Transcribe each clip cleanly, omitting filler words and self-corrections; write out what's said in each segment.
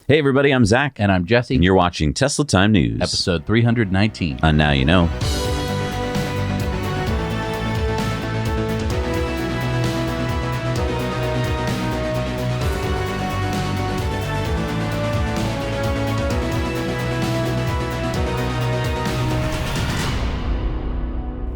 Hey everybody, I'm Zach. And I'm Jesse. And you're watching Tesla Time News. Episode 319. And now you know.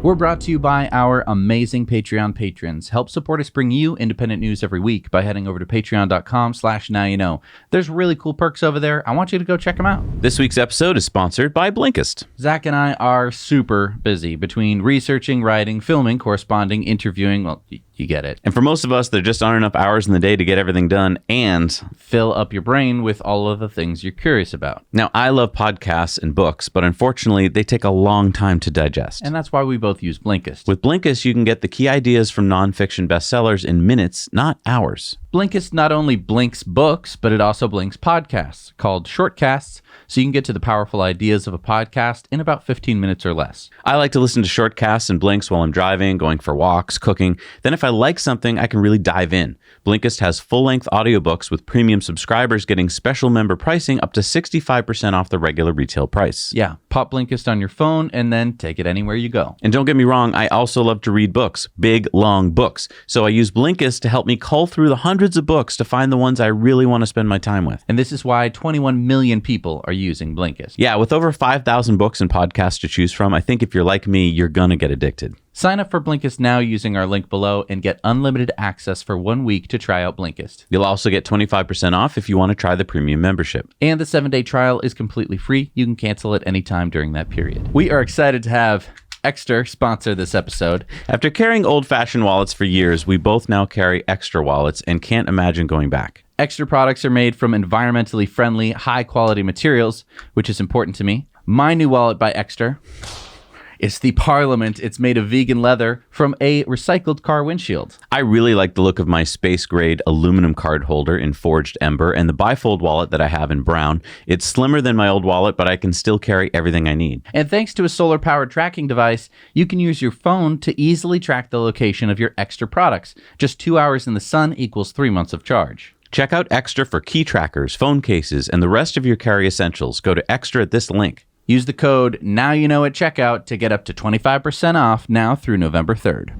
We're brought to you by our amazing Patreon patrons. Help support us bring you independent news every week by heading over to patreon.com/nowyouknow. There's really cool perks over there. I want you to go check them out. This week's episode is sponsored by Blinkist. Zach and I are super busy between researching, writing, filming, corresponding, interviewing. Well, you get it. And for most of us, there just aren't enough hours in the day to get everything done and fill up your brain with all of the things you're curious about. Now, I love podcasts and books, but unfortunately, they take a long time to digest. And that's why we both use Blinkist. With Blinkist, you can get the key ideas from nonfiction bestsellers in minutes, not hours. Blinkist not only blinks books, but it also blinks podcasts called shortcasts, so you can get to the powerful ideas of a podcast in about 15 minutes or less. I like to listen to shortcasts and blinks while I'm driving, going for walks, cooking. Then if I like something, I can really dive in. Blinkist has full-length audiobooks with premium subscribers getting special member pricing up to 65% off the regular retail price. Yeah, pop Blinkist on your phone and then take it anywhere you go. And don't get me wrong, I also love to read books, big, long books. So I use Blinkist to help me cull through the hundreds of books to find the ones I really want to spend my time with. And this is why 21 million people are using Blinkist. Yeah, with over 5,000 books and podcasts to choose from, I think if you're like me, you're gonna get addicted. Sign up for Blinkist now using our link below and get unlimited access for 1 week to try out Blinkist. You'll also get 25% off if you want to try the premium membership. And the 7-day trial is completely free. You can cancel at any time during that period. We are excited to have Extra sponsor this episode. After carrying old-fashioned wallets for years, we both now carry Extra wallets and can't imagine going back. Extra products are made from environmentally friendly, high-quality materials, which is important to me. My new wallet by Extra. It's the Parliament. It's made of vegan leather from a recycled car windshield. I really like the look of my space-grade aluminum card holder in forged ember and the bifold wallet that I have in brown. It's slimmer than my old wallet, but I can still carry everything I need. And thanks to a solar-powered tracking device, you can use your phone to easily track the location of your Extra products. Just 2 hours in the sun equals 3 months of charge. Check out Extra for key trackers, phone cases, and the rest of your carry essentials. Go to Extra at this link. Use the code NOWYOUKNOW at checkout to get up to 25% off now through November 3rd.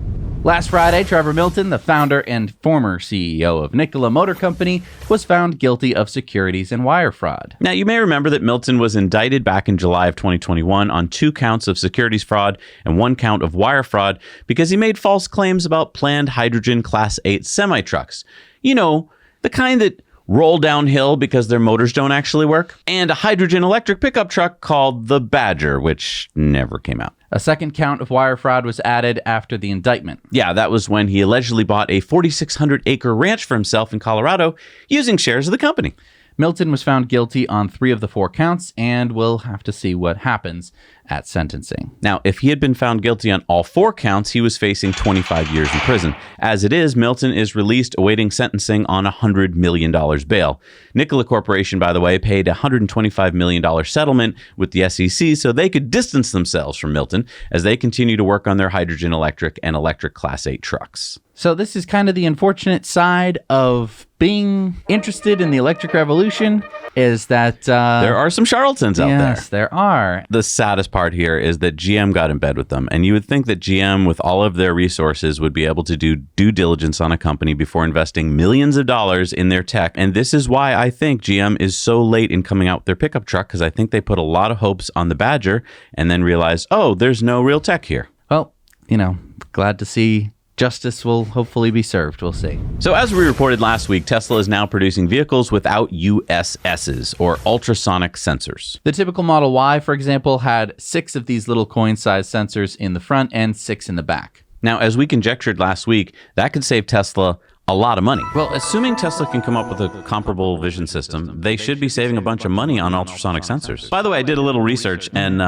Last Friday, Trevor Milton, the founder and former CEO of Nikola Motor Company, was found guilty of securities and wire fraud. Now, you may remember that Milton was indicted back in July of 2021 on 2 counts of securities fraud and 1 count of wire fraud because he made false claims about planned hydrogen Class 8 semi-trucks. You know, the kind that roll downhill because their motors don't actually work, and a hydrogen electric pickup truck called the Badger, which never came out. A second count of wire fraud was added after the indictment. Yeah, that was when he allegedly bought a 4,600-acre ranch for himself in Colorado using shares of the company. Milton was found guilty on 3 of the 4 counts, and we'll have to see what happens at sentencing. Now, if he had been found guilty on all 4 counts, he was facing 25 years in prison. As it is, Milton is released awaiting sentencing on $100 million bail. Nikola Corporation, by the way, paid a $125 million settlement with the SEC so they could distance themselves from Milton as they continue to work on their hydrogen electric and electric Class 8 trucks. So this is kind of the unfortunate side of being interested in the electric revolution is that there are some charlatans out there. Yes, there are. The saddest part here is that GM got in bed with them. And you would think that GM, with all of their resources, would be able to do due diligence on a company before investing millions of dollars in their tech. And this is why I think GM is so late in coming out with their pickup truck, because I think they put a lot of hopes on the Badger and then realized, oh, there's no real tech here. Well, you know, glad to see justice will hopefully be served. We'll see. So as we reported last week, Tesla is now producing vehicles without USSs, or ultrasonic sensors. The typical Model Y, for example, had 6 of these little coin-sized sensors in the front and 6 in the back. Now, as we conjectured last week, that could save Tesla a lot of money. Well, assuming Tesla can come up with a comparable vision system, they should be saving a bunch of money on ultrasonic sensors. By the way, I did a little research, and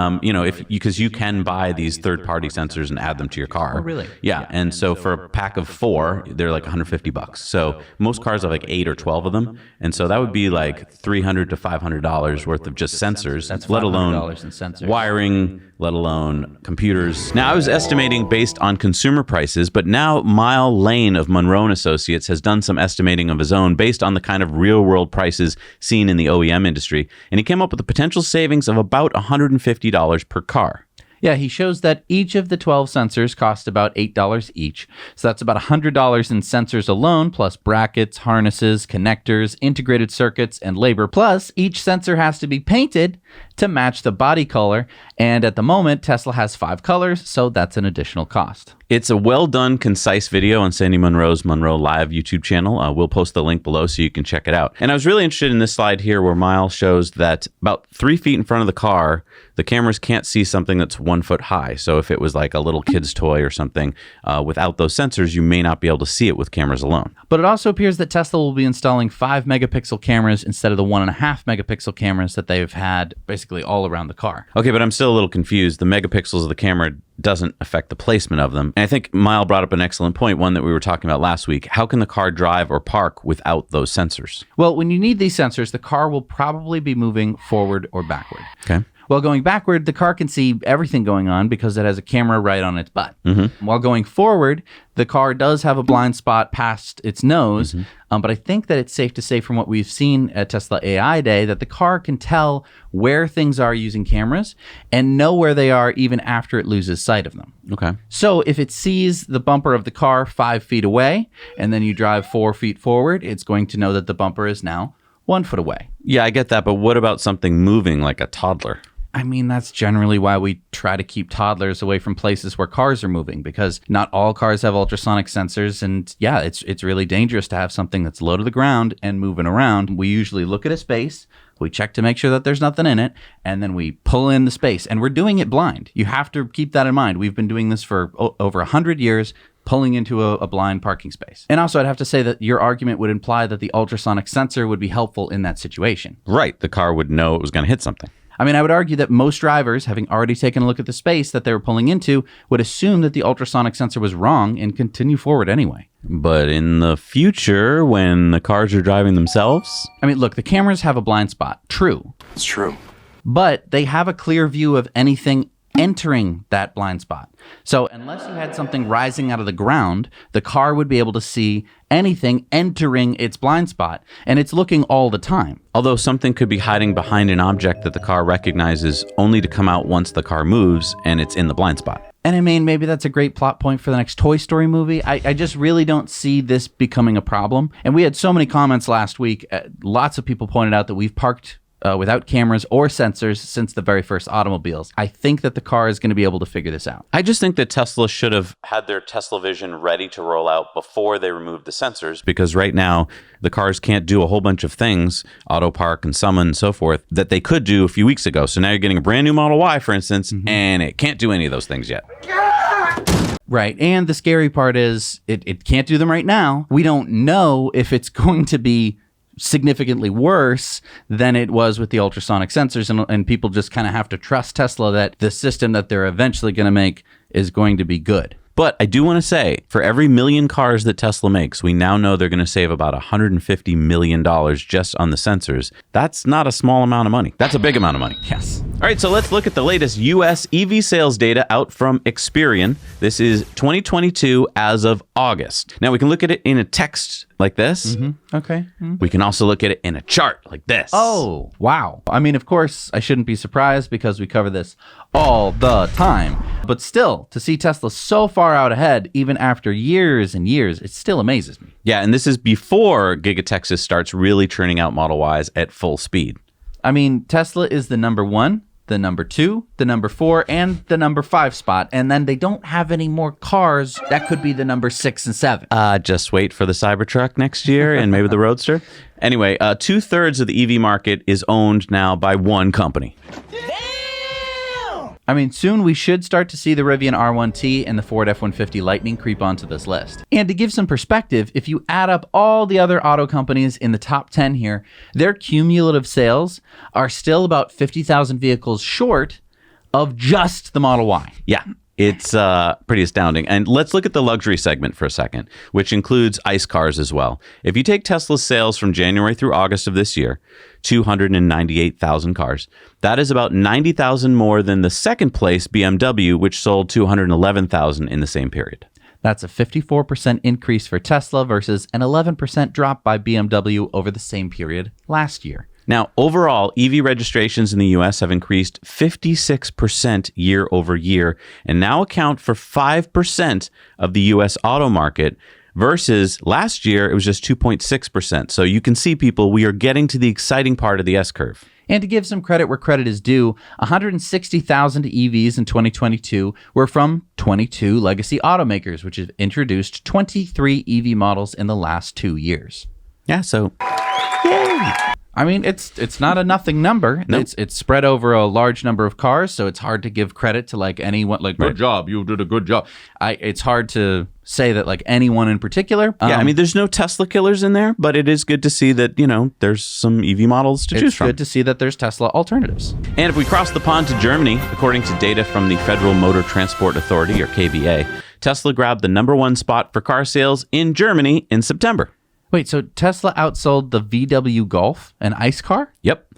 because you can buy these third-party sensors and add them to your car. Oh, really? Yeah, and so for a pack of 4, they're like $150. So most cars have like 8 or 12 of them, and so that would be like $300 to $500 worth of just sensors. That's let alone $500 in sensors. wiring, let alone computers. Now, I was estimating based on consumer prices, but now Mile Lane of Monroe and Associates has done some estimating of his own based on the kind of real-world prices seen in the OEM industry, and he came up with a potential savings of about $150 per car. Yeah, he shows that each of the 12 sensors cost about $8 each. So that's about $100 in sensors alone, plus brackets, harnesses, connectors, integrated circuits, and labor. Plus, each sensor has to be painted to match the body color. And at the moment, Tesla has 5 colors, so that's an additional cost. It's a well-done, concise video on Sandy Monroe's Monroe Live YouTube channel. We'll post the link below so you can check it out. And I was really interested in this slide here where Miles shows that about 3 feet in front of the car, the cameras can't see something that's 1 foot high. So if it was like a little kid's toy or something, without those sensors, you may not be able to see it with cameras alone. But it also appears that Tesla will be installing 5 megapixel cameras instead of the 1.5 megapixel cameras that they've had basically all around the car. Okay, but I'm still a little confused. The megapixels of the camera doesn't affect the placement of them. And I think Mile brought up an excellent point, one that we were talking about last week. How can the car drive or park without those sensors? Well, when you need these sensors, the car will probably be moving forward or backward. Okay. While going backward, the car can see everything going on because it has a camera right on its butt. Mm-hmm. While going forward, the car does have a blind spot past its nose, but I think that it's safe to say from what we've seen at Tesla AI Day that the car can tell where things are using cameras and know where they are even after it loses sight of them. Okay. So if it sees the bumper of the car 5 feet away and then you drive 4 feet forward, it's going to know that the bumper is now 1 foot away. Yeah, I get that, but what about something moving like a toddler? I mean, that's generally why we try to keep toddlers away from places where cars are moving, because not all cars have ultrasonic sensors. And yeah, it's really dangerous to have something that's low to the ground and moving around. We usually look at a space, we check to make sure that there's nothing in it, and then we pull in the space. And we're doing it blind. You have to keep that in mind. We've been doing this for over 100 years, pulling into a blind parking space. And also, I'd have to say that your argument would imply that the ultrasonic sensor would be helpful in that situation. Right. The car would know it was going to hit something. I mean, I would argue that most drivers, having already taken a look at the space that they were pulling into, would assume that the ultrasonic sensor was wrong and continue forward anyway. But in the future, when the cars are driving themselves? I mean, look, the cameras have a blind spot. True. It's true. But they have a clear view of anything entering that blind spot. So unless you had something rising out of the ground, the car would be able to see anything entering its blind spot, and it's looking all the time. Although something could be hiding behind an object that the car recognizes only to come out once the car moves and it's in the blind spot. And I mean, maybe that's a great plot point for the next Toy Story movie. I just really don't see this becoming a problem. And we had so many comments last week. Lots of people pointed out that we've parked without cameras or sensors since the very first automobiles. I think that the car is going to be able to figure this out. I just think that Tesla should have had their Tesla Vision ready to roll out before they removed the sensors, because right now the cars can't do a whole bunch of things, auto park and summon and so forth, that they could do a few weeks ago. So now you're getting a brand new Model Y, for instance, and it can't do any of those things yet. Right. And the scary part is it can't do them right now. We don't know if it's going to be significantly worse than it was with the ultrasonic sensors, and people just kind of have to trust Tesla that the system that they're eventually going to make is going to be good. But I do want to say, for every million cars that Tesla makes, we now know they're going to save about $150 million just on the sensors. That's not a small amount of money. That's a big amount of money. Yes. All right, so let's look at the latest U.S. EV sales data out from Experian. This is 2022 as of August. Now, we can look at it in a text like this. Okay. We can also look at it in a chart like this. Oh, wow. I mean, of course, I shouldn't be surprised because we cover this all the time. But still, to see Tesla so far out ahead, even after years and years, it still amazes me. Yeah, and this is before GigaTexas starts really churning out Model Ys at full speed. I mean, Tesla is the number 1, the number 2, the number 4, and the number 5 spot. And then they don't have any more cars that could be the number 6 and 7. Just wait for the Cybertruck next year and maybe the Roadster. Anyway, 2/3 of the EV market is owned now by one company. I mean, soon we should start to see the Rivian R1T and the Ford F-150 Lightning creep onto this list. And to give some perspective, if you add up all the other auto companies in the top 10 here, their cumulative sales are still about 50,000 vehicles short of just the Model Y. Yeah. It's pretty astounding. And let's look at the luxury segment for a second, which includes ICE cars as well. If you take Tesla's sales from January through August of this year, 298,000 cars, that is about 90,000 more than the second place BMW, which sold 211,000 in the same period. That's a 54% increase for Tesla versus an 11% drop by BMW over the same period last year. Now, overall, EV registrations in the U.S. have increased 56% year over year and now account for 5% of the U.S. auto market versus last year, it was just 2.6%. So you can see, people, we are getting to the exciting part of the S-curve. And to give some credit where credit is due, 160,000 EVs in 2022 were from 22 legacy automakers, which have introduced 23 EV models in the last 2 years. Yeah, so yay! I mean, it's not a nothing number. Nope. It's spread over a large number of cars, so it's hard to give credit to like anyone. Like, Right. good job, you did a good job. It's hard to say that like anyone in particular. Yeah, I mean, there's no Tesla killers in there, but it is good to see that, there's some EV models to choose it's from. good to see that there's Tesla alternatives. And if we cross the pond to Germany, according to data from the Federal Motor Transport Authority, or KVA, Tesla grabbed the #1 spot for car sales in Germany in September. Wait, so Tesla outsold the VW Golf, an ICE car? Yep.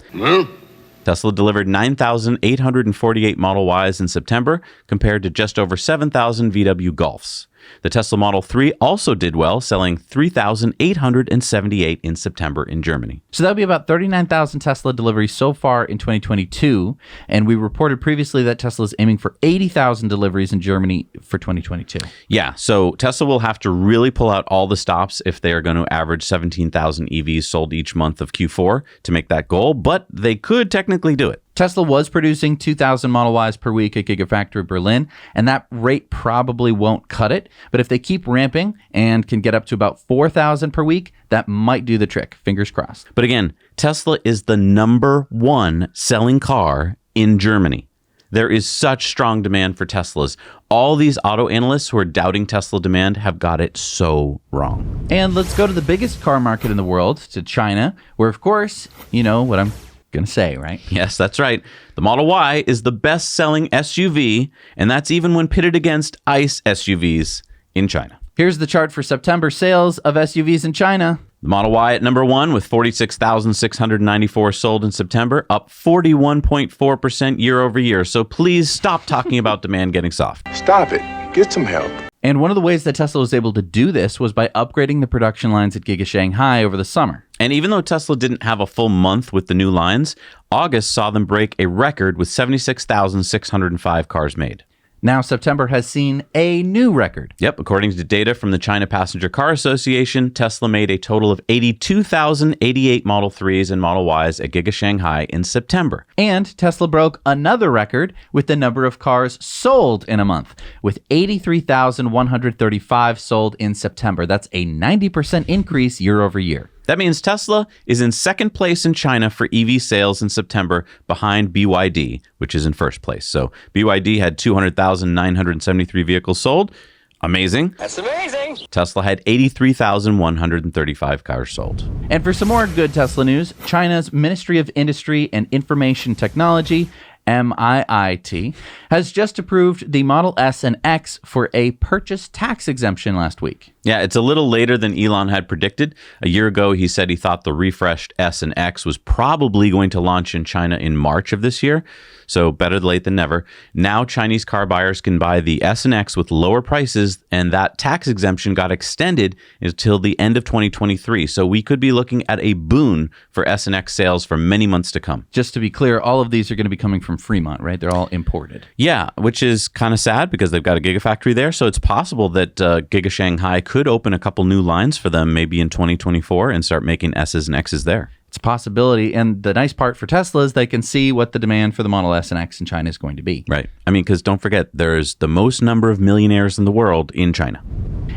Tesla delivered 9,848 Model Ys in September, compared to just over 7,000 VW Golfs. The Tesla Model 3 also did well, selling 3,878 in September in Germany. So that would be about 39,000 Tesla deliveries so far in 2022. And we reported previously that Tesla is aiming for 80,000 deliveries in Germany for 2022. Yeah, so Tesla will have to really pull out all the stops if they are going to average 17,000 EVs sold each month of Q4 to make that goal, but they could technically do it. Tesla was producing 2,000 Model Ys per week at Gigafactory Berlin, and that rate probably won't cut it. But if they keep ramping and can get up to about 4,000 per week, that might do the trick. Fingers crossed. But again, Tesla is the #1 selling car in Germany. There is such strong demand for Teslas. All these auto analysts who are doubting Tesla demand have got it so wrong. And let's go to the biggest car market in the world, to China, where, of course, you know what I'm going to say, right? Yes, that's right. The Model Y is the best-selling SUV, and that's even when pitted against ICE SUVs in China. Here's the chart for September sales of SUVs in China. The Model Y at #1 with 46,694 sold in September, up 41.4% year over year. So please stop talking about demand getting soft. Stop it. Get some help. And one of the ways that Tesla was able to do this was by upgrading the production lines at Giga Shanghai over the summer. And even though Tesla didn't have a full month with the new lines, August saw them break a record with 76,605 cars made. Now September has seen a new record. Yep, according to data from the China Passenger Car Association, Tesla made a total of 82,088 Model 3s and Model Ys at Giga Shanghai in September. And Tesla broke another record with the number of cars sold in a month, with 83,135 sold in September. That's a 90% increase year over year. That means Tesla is in second place in China for EV sales in September, behind BYD, which is in first place. So BYD had 200,973 vehicles sold. Amazing. That's amazing. Tesla had 83,135 cars sold. And for some more good Tesla news, China's Ministry of Industry and Information Technology, MIIT, has just approved the Model S and X for a purchase tax exemption last week. Yeah, it's a little later than Elon had predicted. A year ago, he said he thought the refreshed S and X was probably going to launch in China in March of this year. So better late than never. Now Chinese car buyers can buy the S and X with lower prices, and that tax exemption got extended until the end of 2023. So we could be looking at a boon for S and X sales for many months to come. Just to be clear, all of these are going to be coming from Fremont, right? They're all imported. Yeah, which is kind of sad because they've got a Gigafactory there. So it's possible that Giga Shanghai could open a couple new lines for them maybe in 2024 and start making S's and X's there. It's a possibility. And the nice part for Tesla is they can see what the demand for the Model S and X in China is going to be. Right. I mean, because don't forget, there's the most number of millionaires in the world in China.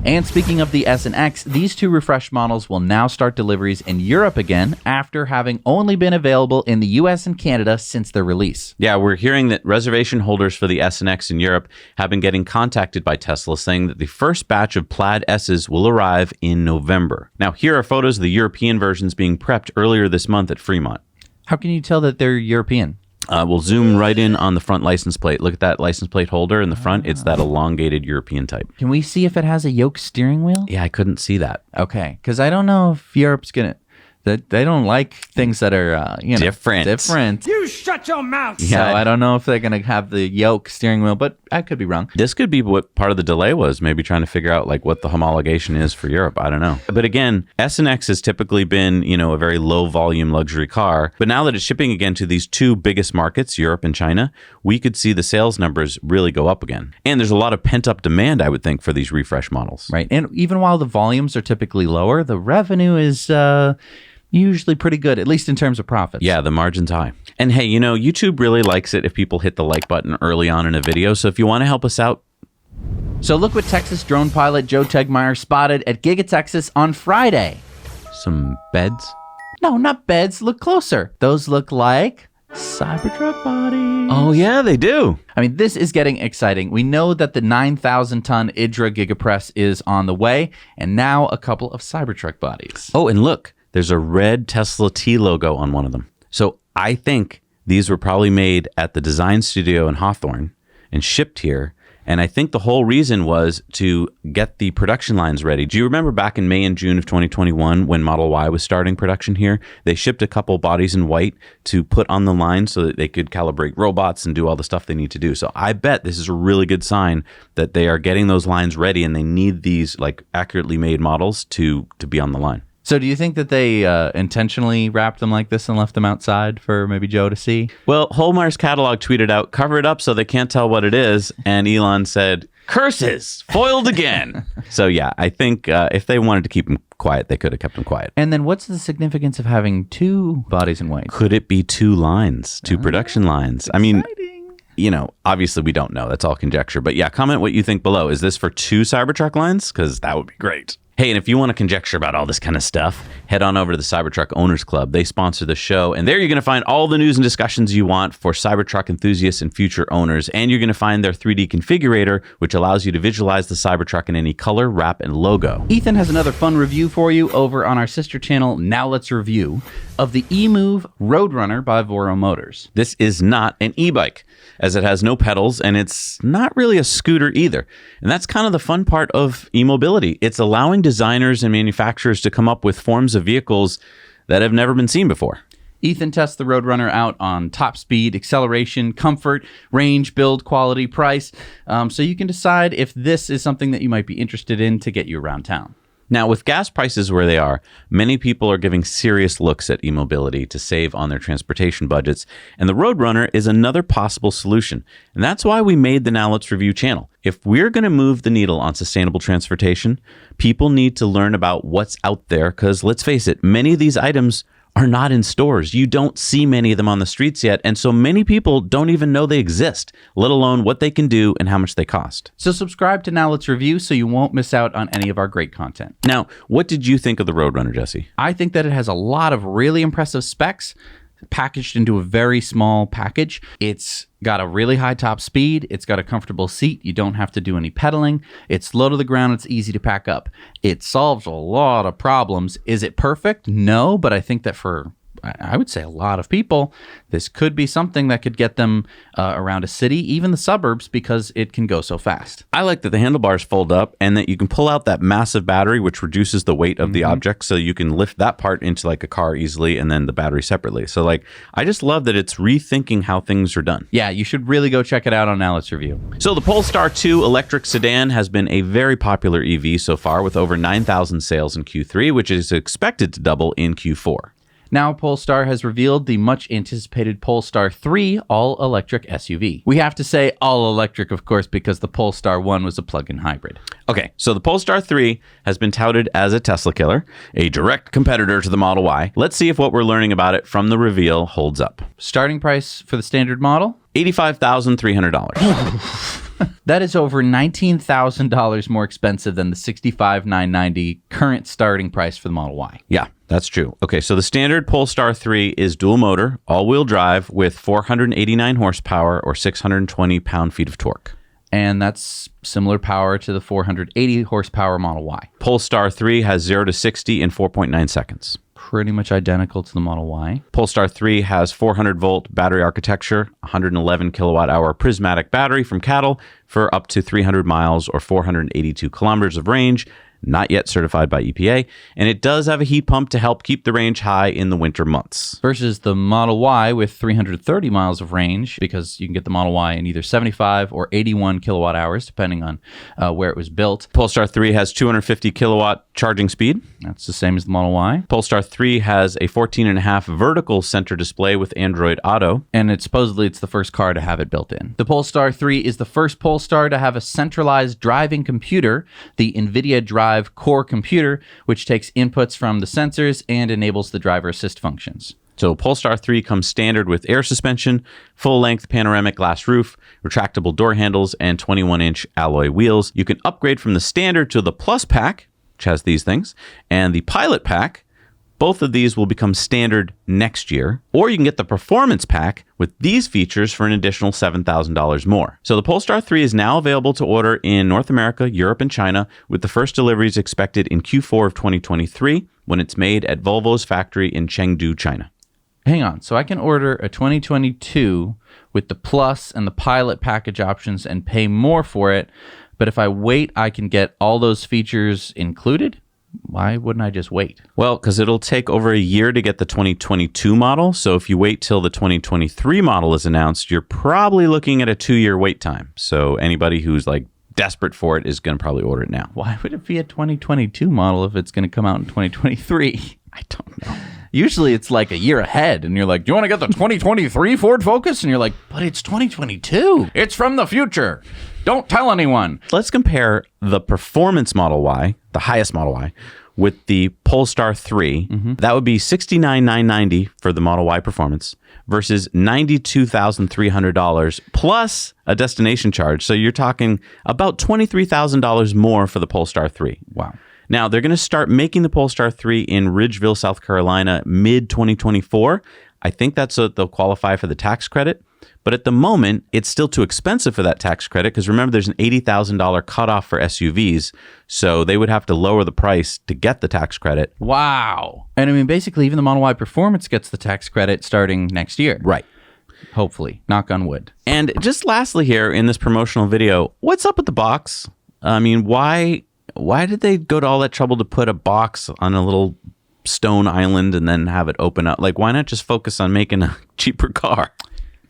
And speaking of the S and X, these two refreshed models will now start deliveries in Europe again after having only been available in the US and Canada since their release. Yeah, we're hearing that reservation holders for the S and X in Europe have been getting contacted by Tesla saying that the first batch of Plaid S's will arrive in November. Now, here are photos of the European versions being prepped earlier this month at Fremont. How can you tell that they're European? We'll zoom right in on the front license plate. Look at that license plate holder in the front. It's that elongated European type. Can we see if it has a yoke steering wheel? Yeah, I couldn't see that. Okay, because I don't know if Europe's going to... They don't like things that are, different. You shut your mouth. So I don't know if they're going to have the yoke steering wheel, but I could be wrong. This could be what part of the delay was, maybe trying to figure out like what the homologation is for Europe. I don't know. But again, S and X has typically been, a very low volume luxury car. But now that it's shipping again to these two biggest markets, Europe and China, we could see the sales numbers really go up again. And there's a lot of pent up demand, I would think, for these refresh models. Right. And even while the volumes are typically lower, the revenue is... usually pretty good, at least in terms of profits. Yeah, the margin's high. And hey, YouTube really likes it if people hit the like button early on in a video. So if you want to help us out. So look what Texas drone pilot Joe Tegmeyer spotted at GigaTexas on Friday. Some beds? No, not beds. Look closer. Those look like Cybertruck bodies. Oh, yeah, they do. I mean, this is getting exciting. We know that the 9,000-ton IDRA Gigapress is on the way, and now a couple of Cybertruck bodies. Oh, and look. There's a red Tesla T logo on one of them. So I think these were probably made at the design studio in Hawthorne and shipped here. And I think the whole reason was to get the production lines ready. Do you remember back in May and June of 2021 when Model Y was starting production here? They shipped a couple bodies in white to put on the line so that they could calibrate robots and do all the stuff they need to do. So I bet this is a really good sign that they are getting those lines ready and they need these like accurately made models to be on the line. So do you think that they intentionally wrapped them like this and left them outside for maybe Joe to see? Well, Holmeier's catalog tweeted out, cover it up so they can't tell what it is. And Elon said, curses, foiled again. So yeah, I think if they wanted to keep them quiet, they could have kept them quiet. And then what's the significance of having two bodies in white? Could it be two lines, two production lines? I mean, obviously we don't know. That's all conjecture. But yeah, comment what you think below. Is this for two Cybertruck lines? Because that would be great. Hey, and if you want to conjecture about all this kind of stuff, head on over to the Cybertruck Owners Club. They sponsor the show, and there you're going to find all the news and discussions you want for Cybertruck enthusiasts and future owners. And you're going to find their 3D configurator, which allows you to visualize the Cybertruck in any color, wrap, and logo. Ethan has another fun review for you over on our sister channel, Now Let's Review, of the Emove RoadRunner by Voro Motors. This is not an e-bike, as it has no pedals, and it's not really a scooter either. And that's kind of the fun part of e-mobility. It's allowing designers and manufacturers to come up with forms of vehicles that have never been seen before. Ethan tests the RoadRunner out on top speed, acceleration, comfort, range, build, quality, price, so you can decide if this is something that you might be interested in to get you around town. Now, with gas prices where they are, many people are giving serious looks at e-mobility to save on their transportation budgets, and the RoadRunner is another possible solution. And that's why we made the Now Let's Review channel. If we're going to move the needle on sustainable transportation, people need to learn about what's out there, because let's face it, many of these items are not in stores. You don't see many of them on the streets yet, and so many people don't even know they exist, let alone what they can do and how much they cost. So subscribe to Now Let's Review so you won't miss out on any of our great content. Now, what did you think of the RoadRunner, Jesse? I think that it has a lot of really impressive specs packaged into a very small package. It's got a really high top speed. It's got a comfortable seat. You don't have to do any pedaling. It's low to the ground. It's easy to pack up. It solves a lot of problems. Is it perfect? No, but I think that for, I would say, a lot of people, this could be something that could get them around a city, even the suburbs, because it can go so fast. I like that the handlebars fold up and that you can pull out that massive battery, which reduces the weight of the object, so you can lift that part into like a car easily and then the battery separately. So like, I just love that it's rethinking how things are done. Yeah, you should really go check it out on Now Let's Review. So the Polestar 2 electric sedan has been a very popular EV so far, with over 9,000 sales in Q3, which is expected to double in Q4. Now, Polestar has revealed the much-anticipated Polestar 3 all-electric SUV. We have to say all-electric, of course, because the Polestar 1 was a plug-in hybrid. Okay, so the Polestar 3 has been touted as a Tesla killer, a direct competitor to the Model Y. Let's see if what we're learning about it from the reveal holds up. Starting price for the standard model? $85,300. That is over $19,000 more expensive than the $65,990 current starting price for the Model Y. Yeah, that's true. Okay, so the standard Polestar 3 is dual motor, all-wheel drive with 489 horsepower or 620 pound-feet of torque. And that's similar power to the 480 horsepower Model Y. Polestar 3 has 0 to 60 in 4.9 seconds. pretty much identical to the Model Y. Polestar 3 has 400-volt battery architecture, 111 kilowatt-hour prismatic battery from Cattle for up to 300 miles or 482 kilometers of range, not yet certified by EPA, and it does have a heat pump to help keep the range high in the winter months. Versus the Model Y with 330 miles of range, because you can get the Model Y in either 75 or 81 kilowatt hours, depending on where it was built. Polestar 3 has 250 kilowatt charging speed. That's the same as the Model Y. Polestar 3 has a 14.5 vertical center display with Android Auto. And it's the first car to have it built in. The Polestar 3 is the first Polestar to have a centralized driving computer, the NVIDIA Drive core computer, which takes inputs from the sensors and enables the driver assist functions. So Polestar 3 comes standard with air suspension, full-length panoramic glass roof, retractable door handles, and 21-inch alloy wheels. You can upgrade from the standard to the Plus Pack, which has these things, and the Pilot Pack. Both of these will become standard next year, or you can get the Performance Pack with these features for an additional $7,000 more. So the Polestar 3 is now available to order in North America, Europe, and China, with the first deliveries expected in Q4 of 2023 when it's made at Volvo's factory in Chengdu, China. Hang on. So I can order a 2022 with the Plus and the Pilot package options and pay more for it, but if I wait, I can get all those features included? Why wouldn't I just wait? Well, because it'll take over a year to get the 2022 model. So if you wait till the 2023 model is announced, you're probably looking at a 2-year wait time. So anybody who's like desperate for it is going to probably order it now. Why would it be a 2022 model if it's going to come out in 2023? I don't know. Usually it's like a year ahead and you're like, do you want to get the 2023 Ford Focus? And you're like, but it's 2022. It's from the future. Don't tell anyone. Let's compare the Performance Model Y, the highest Model Y, with the Polestar 3. That would be $69,990 for the Model Y Performance versus $92,300 plus a destination charge. So you're talking about $23,000 more for the Polestar 3. Wow. Now, they're going to start making the Polestar 3 in Ridgeville, South Carolina, mid-2024. I think that's so they'll qualify for the tax credit. But at the moment, it's still too expensive for that tax credit because remember, there's an $80,000 cutoff for SUVs. So they would have to lower the price to get the tax credit. Wow. And I mean, basically, even the Model Y Performance gets the tax credit starting next year. Right. Hopefully. Knock on wood. And just lastly here in this promotional video, what's up with the box? I mean, why did they go to all that trouble to put a box on a little stone island and then have it open up? Like, why not just focus on making a cheaper car?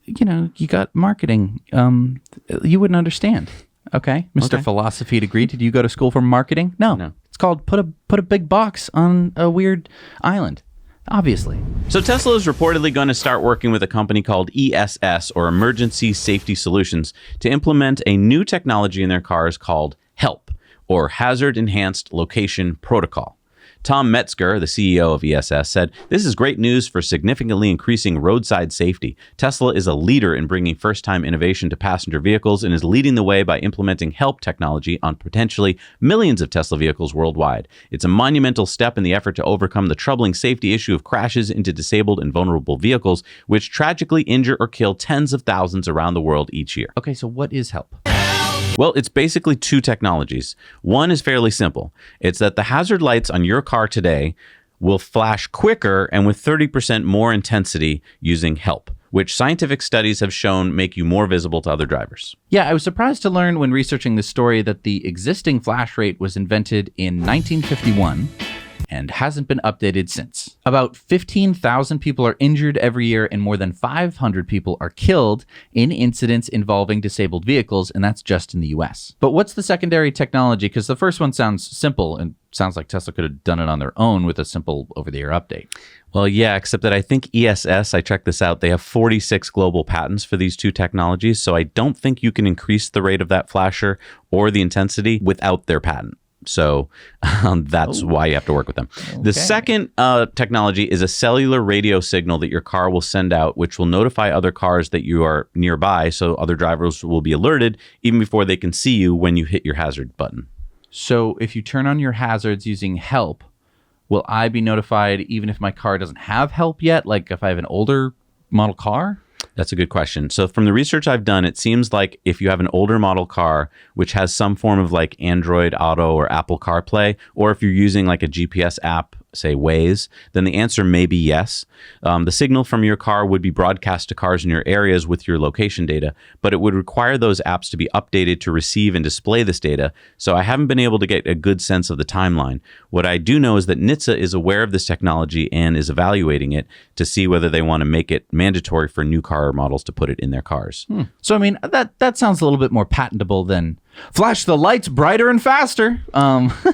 You know, you got marketing. You wouldn't understand. Okay, Mr. Okay. Philosophy degree. Did you go to school for marketing? No. It's called put a big box on a weird island. Obviously. So Tesla is reportedly going to start working with a company called ESS, or Emergency Safety Solutions, to implement a new technology in their cars called HELP, or Hazard Enhanced Location Protocol. Tom Metzger, the CEO of ESS, said, "This is great news for significantly increasing roadside safety. Tesla is a leader in bringing first-time innovation to passenger vehicles and is leading the way by implementing HELP technology on potentially millions of Tesla vehicles worldwide. It's a monumental step in the effort to overcome the troubling safety issue of crashes into disabled and vulnerable vehicles, which tragically injure or kill tens of thousands around the world each year." Okay, so what is HELP? Well, it's basically two technologies. One is fairly simple. It's that the hazard lights on your car today will flash quicker and with 30% more intensity using HELP, which scientific studies have shown make you more visible to other drivers. Yeah, I was surprised to learn when researching this story that the existing flash rate was invented in 1951 and hasn't been updated since. About 15,000 people are injured every year and more than 500 people are killed in incidents involving disabled vehicles, and that's just in the US. But what's the secondary technology? Because the first one sounds simple and sounds like Tesla could have done it on their own with a simple over-the-air update. Well, yeah, except that I think ESS, I checked this out, they have 46 global patents for these two technologies, so I don't think you can increase the rate of that flasher or the intensity without their patent. So that's why you have to work with them. Okay. The second technology is a cellular radio signal that your car will send out, which will notify other cars that you are nearby. So other drivers will be alerted even before they can see you when you hit your hazard button. So if you turn on your hazards using HELP, will I be notified even if my car doesn't have HELP yet? Like if I have an older model car? That's a good question. So from the research I've done, it seems like if you have an older model car, which has some form of like Android Auto or Apple CarPlay, or if you're using like a GPS app say Waze, then the answer may be yes. The signal from your car would be broadcast to cars in your areas with your location data, but it would require those apps to be updated to receive and display this data. So I haven't been able to get a good sense of the timeline. What I do know is that NHTSA is aware of this technology and is evaluating it to see whether they want to make it mandatory for new car models to put it in their cars. So, I mean, that sounds a little bit more patentable than flash the lights brighter and faster.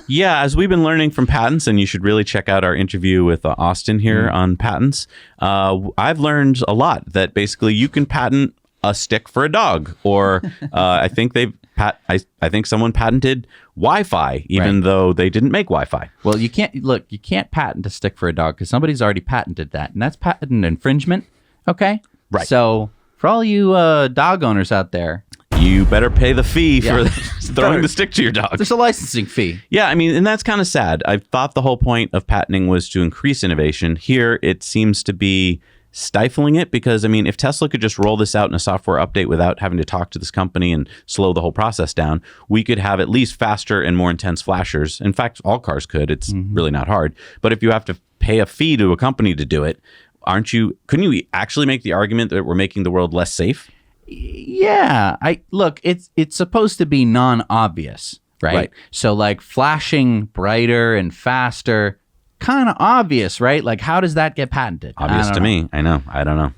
Yeah, as we've been learning from patents, and you should really check out our interview with Austin here on patents, I've learned a lot that basically you can patent a stick for a dog, or I think I think someone patented Wi-Fi, even though they didn't make Wi-Fi. Well, you can't patent a stick for a dog because somebody's already patented that, and that's patent infringement. Okay, right. So for all you dog owners out there, you better pay the fee for throwing the stick to your dog. There's a licensing fee. Yeah, I mean, and that's kind of sad. I thought the whole point of patenting was to increase innovation. Here, it seems to be stifling it because, I mean, if Tesla could just roll this out in a software update without having to talk to this company and slow the whole process down, we could have at least faster and more intense flashers. In fact, all cars could. It's really not hard. But if you have to pay a fee to a company to do it, couldn't you actually make the argument that we're making the world less safe? Yeah, it's supposed to be non-obvious, right? So like flashing brighter and faster, kind of obvious, right? Like how does that get patented? Obvious to me. I know. I don't know.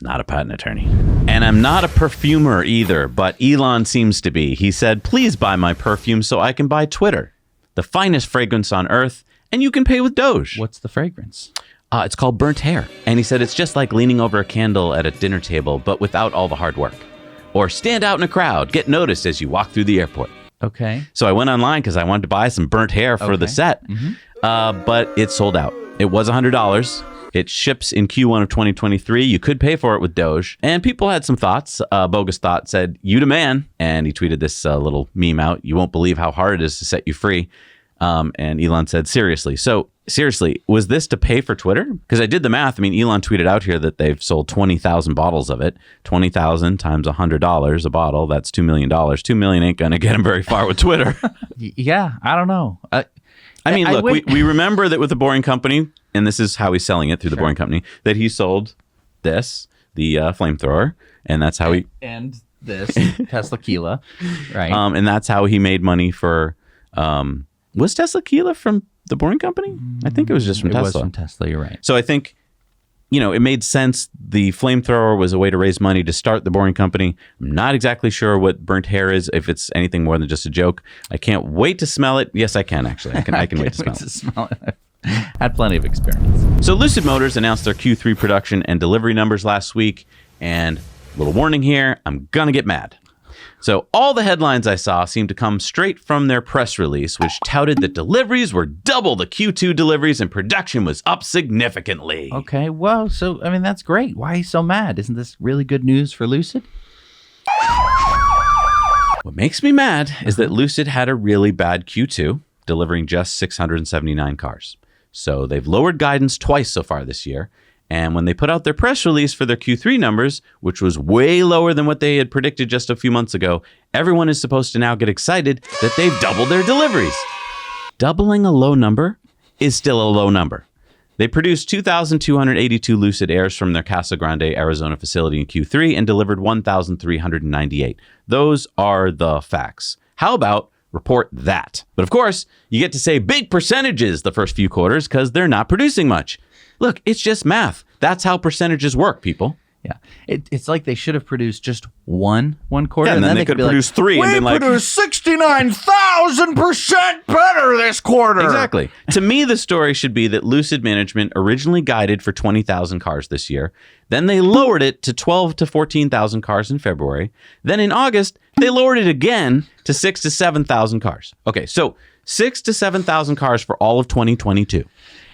Not a patent attorney. And I'm not a perfumer either, but Elon seems to be. He said, "Please buy my perfume so I can buy Twitter, the finest fragrance on earth, and you can pay with Doge." What's the fragrance? It's called Burnt Hair. And he said it's just like leaning over a candle at a dinner table, but without all the hard work. Or stand out in a crowd, get noticed as you walk through the airport. Okay. So I went online because I wanted to buy some burnt hair for the set, but it sold out. It was $100. It ships in Q1 of 2023. You could pay for it with Doge. And people had some thoughts. Bogus Thought said, "You the man." And he tweeted this little meme out. "You won't believe how hard it is to set you free." And Elon said, "Seriously." So seriously, was this to pay for Twitter? Because I did the math. I mean, Elon tweeted out here that they've sold 20,000 bottles of it. 20,000 times $100 a bottle. That's $2 million. $2 million ain't going to get him very far with Twitter. Yeah, I don't know. I mean, look, we remember that with the Boring Company, and this is how he's selling it through the Boring Company, that he sold this, the flamethrower, and that's how and this Tesla Kila, right? And that's how he made money for. Was Tesla Kila from the Boring Company? I think it was just from Tesla. It was from Tesla, you're right. So I think, it made sense. The flamethrower was a way to raise money to start the Boring Company. I'm not exactly sure what burnt hair is, if it's anything more than just a joke. I can't wait to smell it. Yes, I can, actually. I can wait to smell it. Had plenty of experience. So Lucid Motors announced their Q3 production and delivery numbers last week. And a little warning here, I'm going to get mad. So all the headlines I saw seemed to come straight from their press release, which touted that deliveries were double the Q2 deliveries and production was up significantly. Okay, well, so, I mean, that's great. Why are you so mad? Isn't this really good news for Lucid? What makes me mad is that Lucid had a really bad Q2, delivering just 679 cars. So they've lowered guidance twice so far this year. And when they put out their press release for their Q3 numbers, which was way lower than what they had predicted just a few months ago, everyone is supposed to now get excited that they've doubled their deliveries. Doubling a low number is still a low number. They produced 2,282 Lucid Airs from their Casa Grande, Arizona facility in Q3 and delivered 1,398. Those are the facts. How about report that? But of course, you get to say big percentages the first few quarters because they're not producing much. Look, it's just math. That's how percentages work, people. Yeah, it's like they should have produced just one quarter, and then they could produce three. We produced 69,000% better this quarter. Exactly. To me, the story should be that Lucid management originally guided for 20,000 cars this year. Then they lowered it to 12 to 14,000 cars in February. Then in August, they lowered it again to 6 to 7,000 cars. Okay, so 6 to 7,000 cars for all of 2022.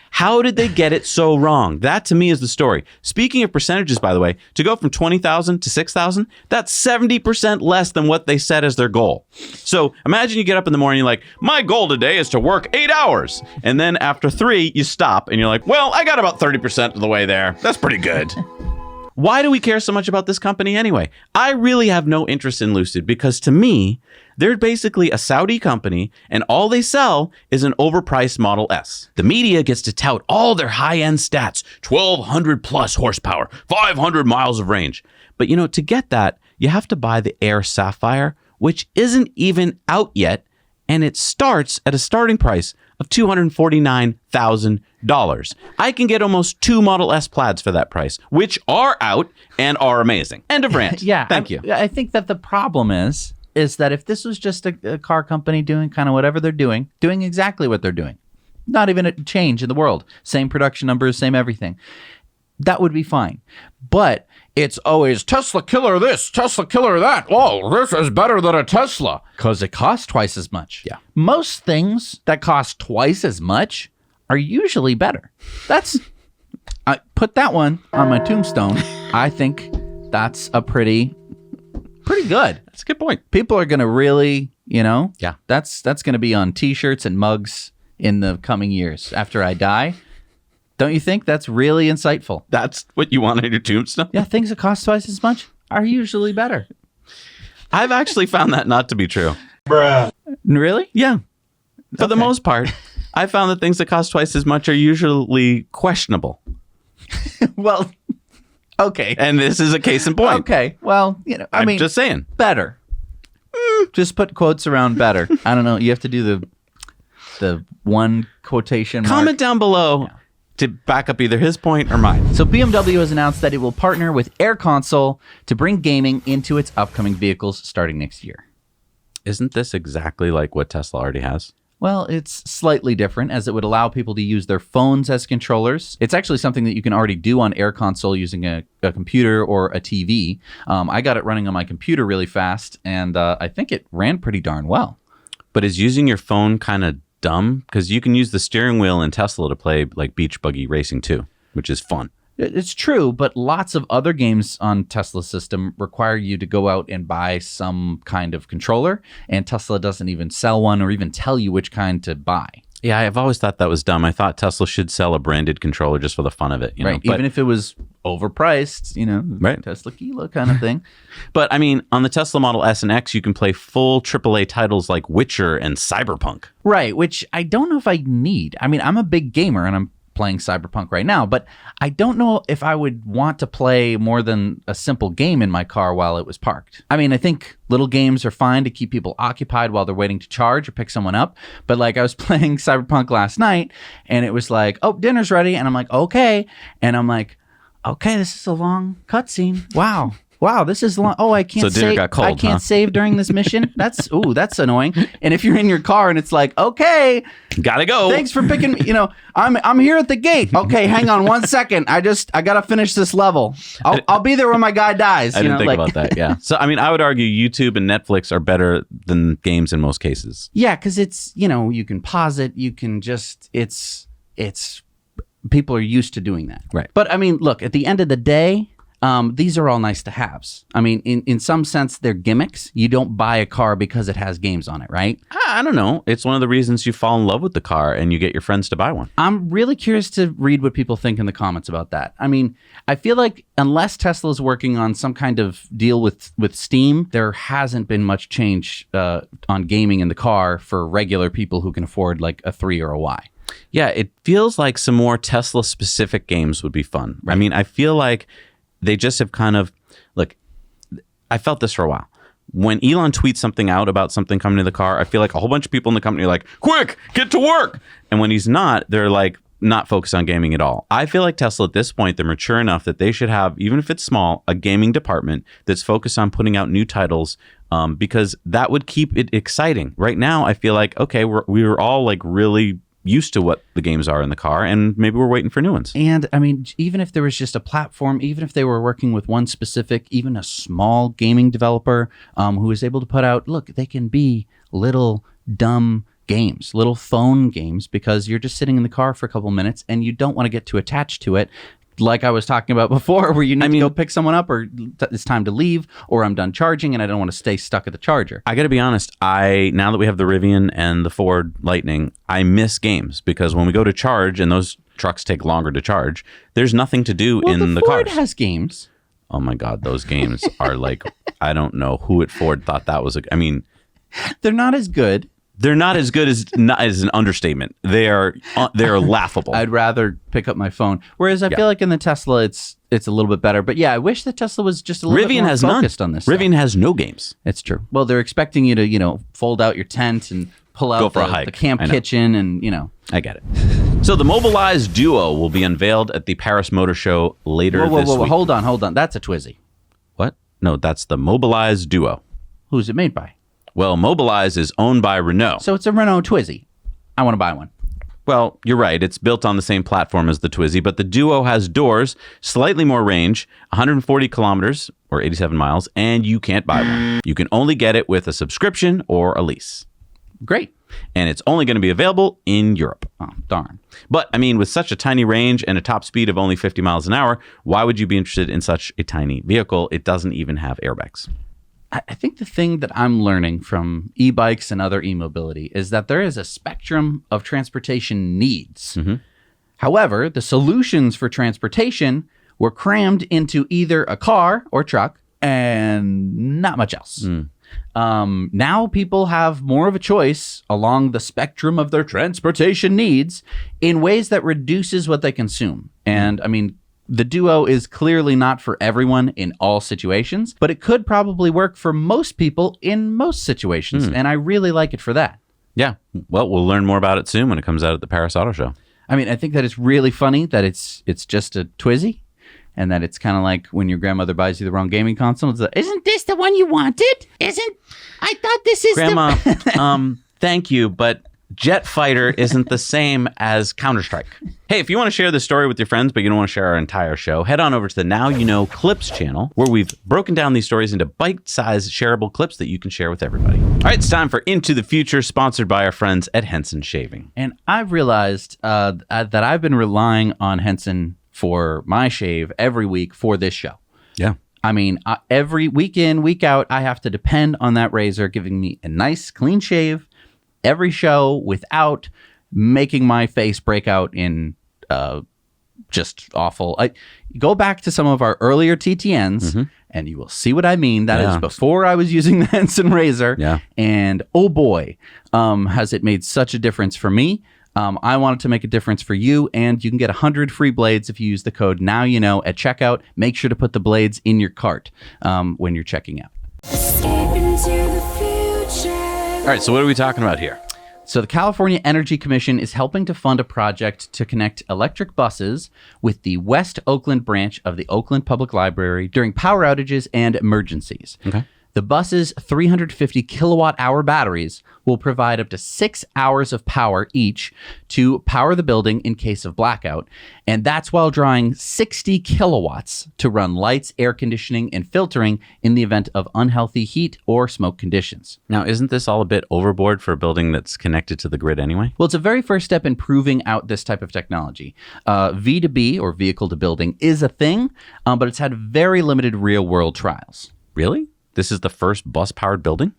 How did they get it so wrong? That to me is the story. Speaking of percentages, by the way, to go from 20,000 to 6,000, that's 70% less than what they set as their goal. So imagine you get up in the morning, you're like, my goal today is to work 8 hours. And then after 3, you stop and you're like, well, I got about 30% of the way there. That's pretty good. Why do we care so much about this company anyway? I really have no interest in Lucid because to me, they're basically a Saudi company and all they sell is an overpriced Model S. The media gets to tout all their high-end stats, 1,200 plus horsepower, 500 miles of range. But to get that, you have to buy the Air Sapphire, which isn't even out yet, and it starts at a starting price of $249,000. I can get almost 2 Model S Plaids for that price, which are out and are amazing. End of rant. Yeah. Thank you. I think that the problem is that if this was just a car company doing kind of whatever they're doing exactly what they're doing, not even a change in the world, same production numbers, same everything, that would be fine. But it's always Tesla killer this, Tesla killer that. Oh, this is better than a Tesla because it costs twice as much. Yeah. Most things that cost twice as much are usually better. I put that one on my tombstone. I think that's a pretty good. That's a good point. People are going to really, Yeah. that's going to be on t-shirts and mugs in the coming years after I die. Don't you think that's really insightful? That's what you want on your tombstone? Yeah, things that cost twice as much are usually better. I've actually found that not to be true. Really? Yeah. For the most part, I found that things that cost twice as much are usually questionable. Well, okay. And this is a case in point. Okay. Well, I'm just saying. Better. Just put quotes around better. I don't know. You have to do the one quotation mark. Comment down below to back up either his point or mine. So BMW has announced that it will partner with AirConsole to bring gaming into its upcoming vehicles starting next year. Isn't this exactly like what Tesla already has? Well, it's slightly different as it would allow people to use their phones as controllers. It's actually something that you can already do on AirConsole using a computer or a TV. I got it running on my computer really fast, and I think it ran pretty darn well. But is using your phone kind of dumb? Because you can use the steering wheel in Tesla to play like beach buggy racing too, which is fun. It's true, but lots of other games on Tesla's system require you to go out and buy some kind of controller, and Tesla doesn't even sell one or even tell you which kind to buy. Yeah, I've always thought that was dumb. I thought Tesla should sell a branded controller just for the fun of it. Right, even if it was overpriced, right. Tesla Kilo kind of thing. But I mean, on the Tesla Model S and X, you can play full AAA titles like Witcher and Cyberpunk. Right, which I don't know if I need. I mean, I'm a big gamer and I'm playing Cyberpunk right now, but I don't know if I would want to play more than a simple game in my car while it was parked. I mean, I think little games are fine to keep people occupied while they're waiting to charge or pick someone up, but like I was playing Cyberpunk last night and it was like, oh, dinner's ready, and I'm like, okay, and I'm like, okay, this is a long cutscene. Wow, this is long. Oh, I can't So dinner save. got cold, I can't huh? save during this mission. That's annoying. And if you're in your car and it's like, okay, Gotta go. thanks for picking me. I'm here at the gate. Okay, hang on 1 second. I gotta finish this level. I'll be there when my guy dies. I didn't think about that. Yeah. So I mean, I would argue YouTube and Netflix are better than games in most cases. Yeah, because it's you can pause it. You can just it's people are used to doing that. Right. But I mean, look, at the end of the day, these are all nice to haves. I mean, in some sense, they're gimmicks. You don't buy a car because it has games on it, right? I don't know. It's one of the reasons you fall in love with the car and you get your friends to buy one. I'm really curious to read what people think in the comments about that. I mean, I feel like unless Tesla's working on some kind of deal with Steam, there hasn't been much change on gaming in the car for regular people who can afford like a 3 or a Y. Yeah, it feels like some more Tesla-specific games would be fun. Right. I mean, I feel like they just have kind of, look, I felt this for a while. When Elon tweets something out about something coming to the car, I feel like a whole bunch of people in the company are like, quick, get to work. And when he's not, they're like, not focused on gaming at all. I feel like Tesla at this point, they're mature enough that they should have, even if it's small, a gaming department that's focused on putting out new titles because that would keep it exciting. Right now, I feel like, okay, we were all like really used to what the games are in the car, and maybe we're waiting for new ones. And I mean, even if there was just a platform, even if they were working with one specific, even a small gaming developer who was able to put out, look, they can be little dumb games, little phone games, because you're just sitting in the car for a couple minutes and you don't want to get too attached to it. Like I was talking about before, where you need to go pick someone up, or it's time to leave, or I'm done charging and I don't want to stay stuck at the charger. I got to be honest, now that we have the Rivian and the Ford Lightning, I miss games because when we go to charge and those trucks take longer to charge, there's nothing to do in the cars. Ford has games. Oh my God, those games are like, I don't know who at Ford thought that was I mean, they're not as good. They're not as good as an understatement. They're laughable. I'd rather pick up my phone. Whereas I feel like in the Tesla, it's a little bit better. But yeah, I wish the Tesla was just a little bit more focused on this. Rivian has no games. It's true. Well, they're expecting you to, fold out your tent and pull out the camp kitchen and, I get it. So the Mobilize Duo will be unveiled at the Paris Motor Show later this week. Hold on. That's a Twizy. What? No, that's the Mobilize Duo. Who's it made by? Well, Mobilize is owned by Renault. So it's a Renault Twizy. I want to buy one. Well, you're right. It's built on the same platform as the Twizy, but the Duo has doors, slightly more range, 140 kilometers or 87 miles, and you can't buy one. You can only get it with a subscription or a lease. Great. And it's only going to be available in Europe. Oh, darn. But, I mean, with such a tiny range and a top speed of only 50 miles an hour, why would you be interested in such a tiny vehicle? It doesn't even have airbags. I think the thing that I'm learning from e-bikes and other e-mobility is that there is a spectrum of transportation needs. Mm-hmm. However, the solutions for transportation were crammed into either a car or truck and not much else. Now people have more of a choice along the spectrum of their transportation needs in ways that reduces what they consume. And I mean, the Duo is clearly not for everyone in all situations, but it could probably work for most people in most situations. And I really like it for that. Yeah. Well, we'll learn more about it soon when it comes out at the Paris Auto Show. I mean, I think that it's really funny that it's just a Twizy and that it's kind of like when your grandmother buys you the wrong gaming console. It's like, isn't this the one you wanted? I thought this is Grandma, thank you, but Jet Fighter isn't the same as Counter-Strike. Hey, if you want to share this story with your friends, but you don't want to share our entire show, head on over to the Now You Know Clips channel, where we've broken down these stories into bite-sized shareable clips that you can share with everybody. All right, it's time for Into the Future, sponsored by our friends at Henson Shaving. And I've realized that I've been relying on Henson for my shave every week for this show. Yeah. I mean, every week in, week out, I have to depend on that razor giving me a nice, clean shave every show without making my face break out in just awful. Go back to some of our earlier TTNs and you will see what I mean. That is before I was using the Henson razor. Yeah. And oh boy, has it made such a difference for me. I wanted to make a difference for you, and you can get 100 free blades if you use the code NOWYOUKNOW at checkout. Make sure to put the blades in your cart when you're checking out. All right, so what are we talking about here? So the California Energy Commission is helping to fund a project to connect electric buses with the West Oakland branch of the Oakland Public Library during power outages and emergencies. Okay. The bus's 350 kilowatt-hour batteries will provide up to 6 hours of power each to power the building in case of blackout, and that's while drawing 60 kilowatts to run lights, air conditioning, and filtering in the event of unhealthy heat or smoke conditions. Now, isn't this all a bit overboard for a building that's connected to the grid anyway? Well, it's a very first step in proving out this type of technology. V2B, or vehicle to building, is a thing, but it's had very limited real-world trials. Really? This is the first bus-powered building?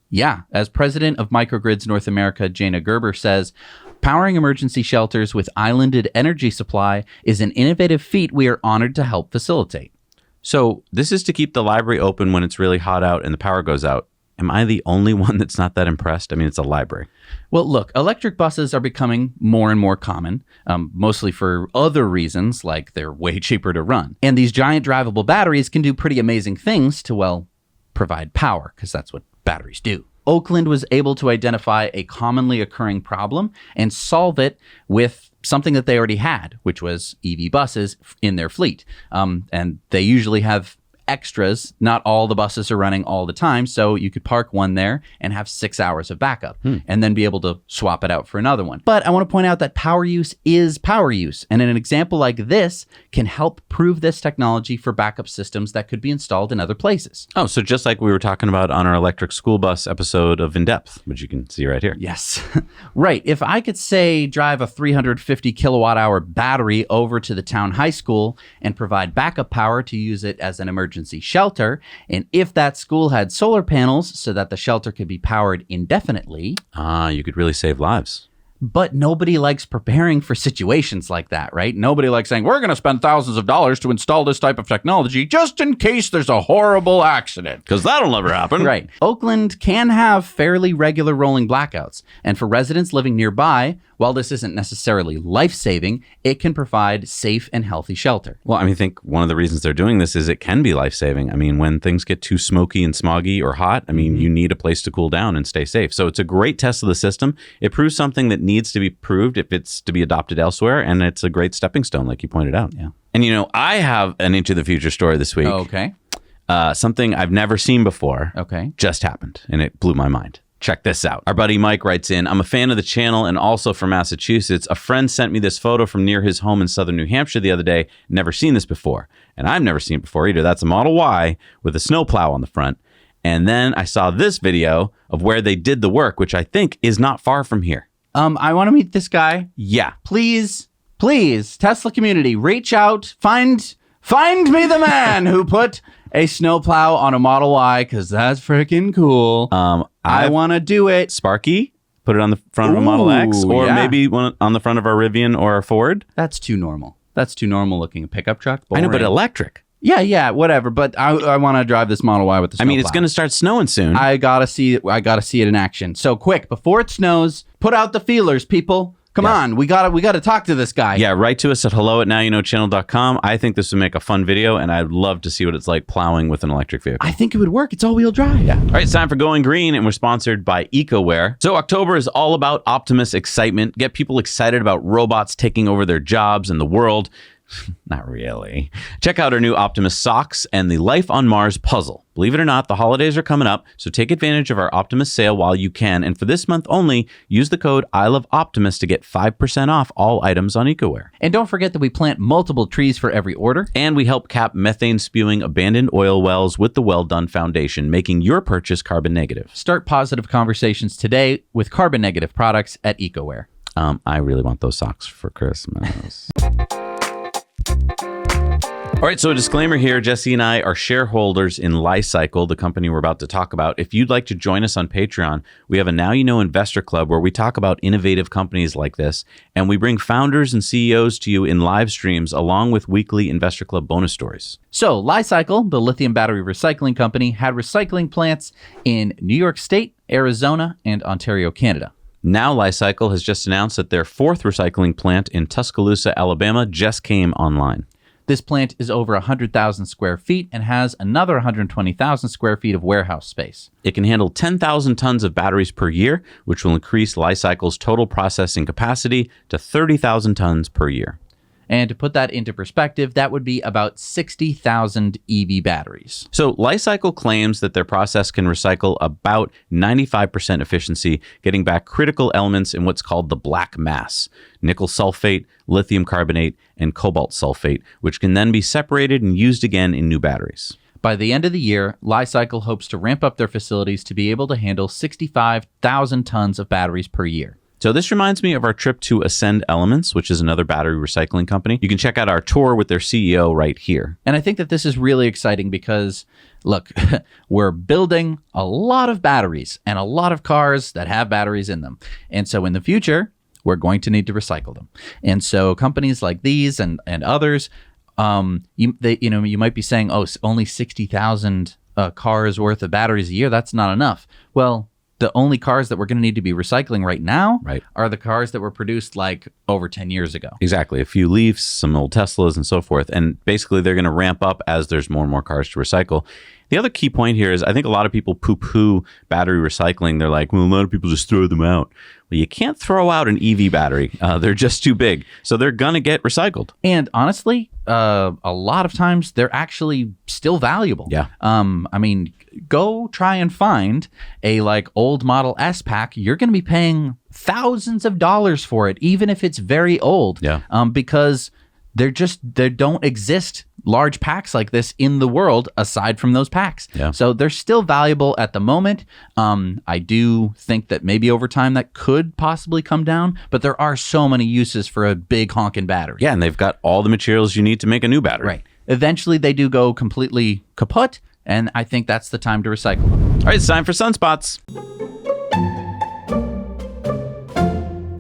Yeah. As president of Microgrids North America, Jana Gerber says, powering emergency shelters with islanded energy supply is an innovative feat we are honored to help facilitate. So this is to keep the library open when it's really hot out and the power goes out. Am I the only one that's not that impressed? I mean, it's a library. Well, look, electric buses are becoming more and more common, mostly for other reasons, like they're way cheaper to run. And these giant drivable batteries can do pretty amazing things to, well, provide power, because that's what batteries do. Oakland was able to identify a commonly occurring problem and solve it with something that they already had, which was EV buses in their fleet. And they usually have extras. Not all the buses are running all the time, so you could park one there and have 6 hours of backup and then be able to swap it out for another one. But I want to point out that power use is power use, and an example like this can help prove this technology for backup systems that could be installed in other places. Oh, so just like we were talking about on our electric school bus episode of In Depth, which you can see right here. Yes. Right. If I could, say, drive a 350 kilowatt hour battery over to the town high school and provide backup power to use it as an emergency shelter, and if that school had solar panels so that the shelter could be powered indefinitely, you could really save lives. But nobody likes preparing for situations like that, right? Nobody likes saying, we're going to spend thousands of dollars to install this type of technology just in case there's a horrible accident. Because that'll never happen. Right. Oakland can have fairly regular rolling blackouts. And for residents living nearby, while this isn't necessarily life-saving, it can provide safe and healthy shelter. Well, I think one of the reasons they're doing this is it can be life-saving. When things get too smoky and smoggy or hot, you need a place to cool down and stay safe. So it's a great test of the system. It proves something that needs to be proved if it's to be adopted elsewhere, and it's a great stepping stone, like you pointed out. Yeah. And I have an Into the Future story this week. Okay. Something I've never seen before. Okay. Just happened, and it blew my mind. Check this out. Our buddy Mike writes in, I'm a fan of the channel and also from Massachusetts. A friend sent me this photo from near his home in southern New Hampshire the other day. Never seen this before. And I've never seen it before either. That's a Model Y with a snowplow on the front. And then I saw this video of where they did the work, which I think is not far from here. I want to meet this guy. Yeah. Please, Tesla community, reach out, find me the man who put a snowplow on a Model Y, because that's freaking cool. I want to do it. Sparky, put it on the front of a Model X, or maybe one on the front of our Rivian or our Ford. That's too normal. That's too normal looking. A pickup truck. Boring. I know, but electric. Yeah, whatever. But I want to drive this Model Y with the snowplow. It's going to start snowing soon. I gotta see it in action. So quick, before it snows, put out the feelers, people. Come on, we gotta talk to this guy. Yeah, write to us at hello@nowyouknowchannel.com. I think this would make a fun video, and I'd love to see what it's like plowing with an electric vehicle. I think it would work. It's all-wheel drive. Yeah. All right, it's time for Going Green, and we're sponsored by EcoWare. So October is all about Optimus excitement. Get people excited about robots taking over their jobs and the world. Not really. Check out our new Optimus socks and the Life on Mars puzzle. Believe it or not, the holidays are coming up, so take advantage of our Optimus sale while you can. And for this month only, use the code ILOVEOPTIMUS to get 5% off all items on EcoWare. And don't forget that we plant multiple trees for every order. And we help cap methane-spewing abandoned oil wells with the Well Done Foundation, making your purchase carbon negative. Start positive conversations today with carbon negative products at EcoWare. I really want those socks for Christmas. All right, so a disclaimer here. Jesse and I are shareholders in Li-Cycle, the company we're about to talk about. If you'd like to join us on Patreon, we have a Now You Know Investor Club where we talk about innovative companies like this, and we bring founders and CEOs to you in live streams along with weekly Investor Club bonus stories. So Li-Cycle, the lithium battery recycling company, had recycling plants in New York State, Arizona, and Ontario, Canada. Now Li-Cycle has just announced that their fourth recycling plant in Tuscaloosa, Alabama just came online. This plant is over 100,000 square feet and has another 120,000 square feet of warehouse space. It can handle 10,000 tons of batteries per year, which will increase Li-Cycle's total processing capacity to 30,000 tons per year. And to put that into perspective, that would be about 60,000 EV batteries. So Li-Cycle claims that their process can recycle about 95% efficiency, getting back critical elements in what's called the black mass: nickel sulfate, lithium carbonate, and cobalt sulfate, which can then be separated and used again in new batteries. By the end of the year, Li-Cycle hopes to ramp up their facilities to be able to handle 65,000 tons of batteries per year. So this reminds me of our trip to Ascend Elements, which is another battery recycling company. You can check out our tour with their CEO right here. And I think that this is really exciting because, look, we're building a lot of batteries and a lot of cars that have batteries in them. And so in the future, we're going to need to recycle them. And so companies like these and others, you might be saying, oh, only 60,000 cars worth of batteries a year. That's not enough. Well, the only cars that we're going to need to be recycling right now are the cars that were produced like over 10 years ago. Exactly. A few Leafs, some old Teslas, and so forth. And basically, they're going to ramp up as there's more and more cars to recycle. The other key point here is I think a lot of people poo-poo battery recycling. They're like, well, a lot of people just throw them out. Well, you can't throw out an EV battery. They're just too big. So they're going to get recycled. And honestly, a lot of times they're actually still valuable. Yeah. Go try and find a old Model S pack. You're going to be paying thousands of dollars for it, even if it's very old. Yeah. Because there don't exist large packs like this in the world aside from those packs. Yeah. So they're still valuable at the moment. I do think that maybe over time that could possibly come down, but there are so many uses for a big honking battery. Yeah, and they've got all the materials you need to make a new battery. Right. Eventually they do go completely kaput, and I think that's the time to recycle them. All right, it's time for Sunspots.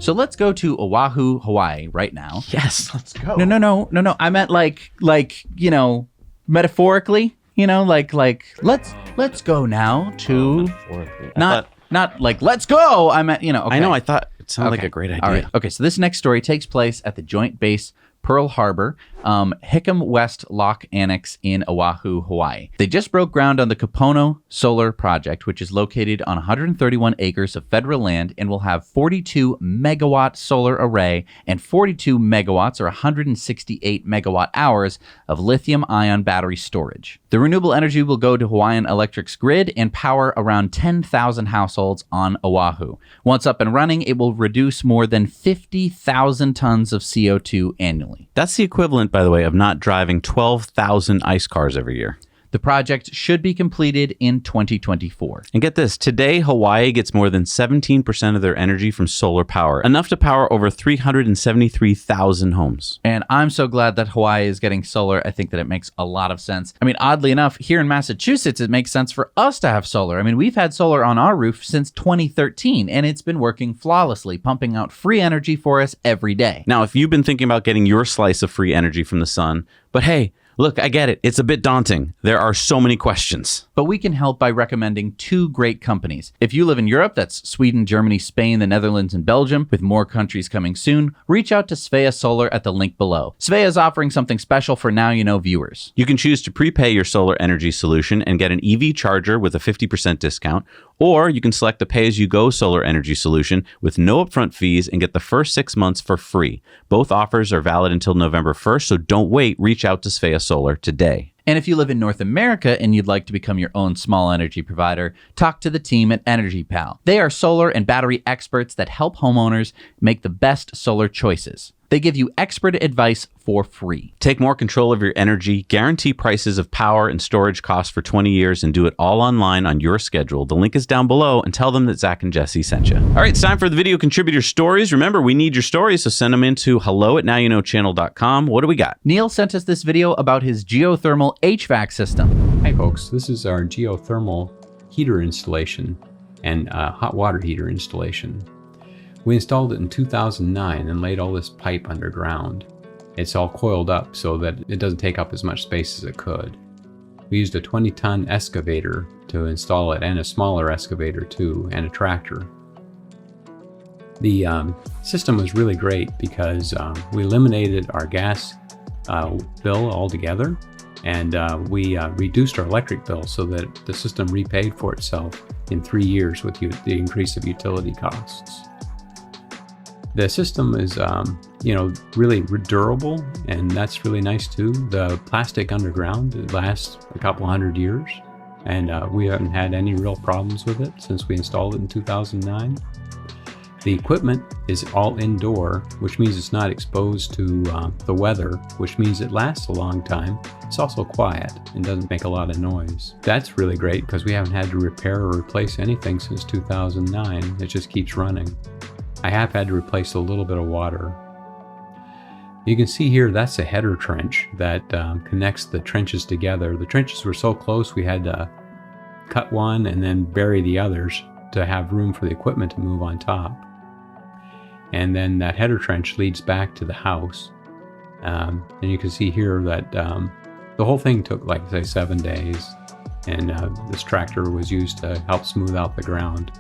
So let's go to Oahu, Hawaii right now. Yes, let's go. No. I meant like metaphorically, let's go now to not like let's go. I meant, okay. I know. I thought it sounded like a great idea. All right. Okay. So this next story takes place at the Joint Base Pearl Harbor, Hickam West Lock Annex in Oahu, Hawaii. They just broke ground on the Kapono Solar Project, which is located on 131 acres of federal land and will have 42 megawatt solar array and 42 megawatts or 168 megawatt hours of lithium ion battery storage. The renewable energy will go to Hawaiian Electric's grid and power around 10,000 households on Oahu. Once up and running, it will reduce more than 50,000 tons of CO2 annually. That's the equivalent, by the way, of not driving 12,000 ICE cars every year. The project should be completed in 2024. And get this, today Hawaii gets more than 17% of their energy from solar power, enough to power over 373,000 homes. And I'm so glad that Hawaii is getting solar. I think that it makes a lot of sense. I mean, oddly enough, here in Massachusetts, it makes sense for us to have solar. I mean, we've had solar on our roof since 2013, and it's been working flawlessly, pumping out free energy for us every day. Now, if you've been thinking about getting your slice of free energy from the sun, but hey, look, I get it. It's a bit daunting. There are so many questions. But we can help by recommending two great companies. If you live in Europe, that's Sweden, Germany, Spain, the Netherlands, and Belgium, with more countries coming soon, reach out to Svea Solar at the link below. Svea is offering something special for Now You Know viewers. You can choose to prepay your solar energy solution and get an EV charger with a 50% discount, or you can select the pay-as-you-go solar energy solution with no upfront fees and get the first 6 months for free. Both offers are valid until November 1st, so don't wait. Reach out to Svea Solar today. And if you live in North America and you'd like to become your own small energy provider, talk to the team at Energy Pal. They are solar and battery experts that help homeowners make the best solar choices. They give you expert advice for free. Take more control of your energy, guarantee prices of power and storage costs for 20 years, and do it all online on your schedule. The link is down below, and tell them that Zach and Jesse sent you. All right, it's time for the video contributor stories. Remember, we need your stories, so send them into hello@nowyouknowchannel.com. What do we got? Neil sent us this video about his geothermal HVAC system. Hi folks, this is our geothermal heater installation and hot water heater installation. We installed it in 2009 and laid all this pipe underground. It's all coiled up so that it doesn't take up as much space as it could. We used a 20-ton excavator to install it, and a smaller excavator too, and a tractor. The system was really great because we eliminated our gas bill altogether, and we reduced our electric bill so that the system repaid for itself in 3 years with the increase of utility costs. The system is, really durable, and that's really nice too. The plastic underground, it lasts a couple hundred years, and we haven't had any real problems with it since we installed it in 2009. The equipment is all indoor, which means it's not exposed to the weather, which means it lasts a long time. It's also quiet and doesn't make a lot of noise. That's really great because we haven't had to repair or replace anything since 2009. It just keeps running. I have had to replace a little bit of water. You can see here that's a header trench that connects the trenches together. The trenches were so close we had to cut one and then bury the others to have room for the equipment to move on top. And then that header trench leads back to the house. And you can see here that the whole thing took, like I say, 7 days. And this tractor was used to help smooth out the ground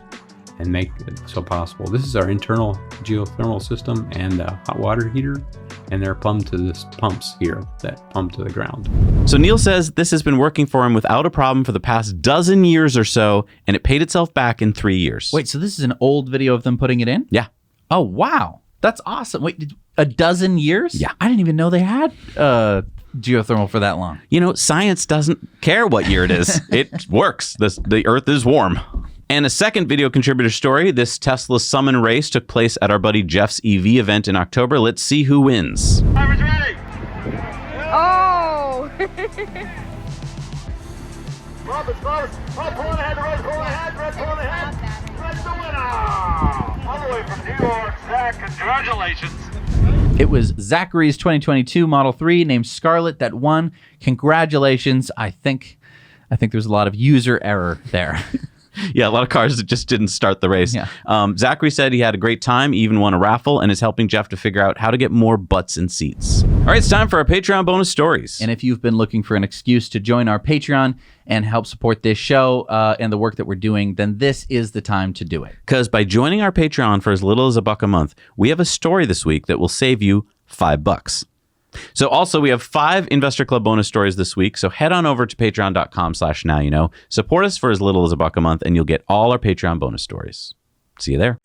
and make it so possible. This is our internal geothermal system and hot water heater, and they're plumbed to this pumps here that pump to the ground. So Neil says this has been working for him without a problem for the past dozen years or so, and it paid itself back in 3 years. Wait, so this is an old video of them putting it in? Yeah. Oh, wow. That's awesome. Wait, a dozen years? Yeah. I didn't even know they had geothermal for that long. You know, science doesn't care what year it is. It works. The Earth is warm. And a second video contributor story, this Tesla Summon race took place at our buddy Jeff's EV event in October. Let's see who wins. Driver's ready. Oh! Robert, pulling ahead, red pulling ahead. Red's the winner. All the way from New York, Zach, congratulations. It was Zachary's 2022 Model 3 named Scarlett that won. Congratulations. I think there's a lot of user error there. Yeah, a lot of cars that just didn't start the race. Yeah. Zachary said he had a great time, even won a raffle, and is helping Jeff to figure out how to get more butts in seats. All right, it's time for our Patreon bonus stories. And if you've been looking for an excuse to join our Patreon and help support this show and the work that we're doing, then this is the time to do it. Because by joining our Patreon for as little as $1 a month, we have a story this week that will save you $5. So also we have 5 Investor Club bonus stories this week. So head on over to patreon.com/nowyouknow. Support us for as little as $1 a month and you'll get all our Patreon bonus stories. See you there.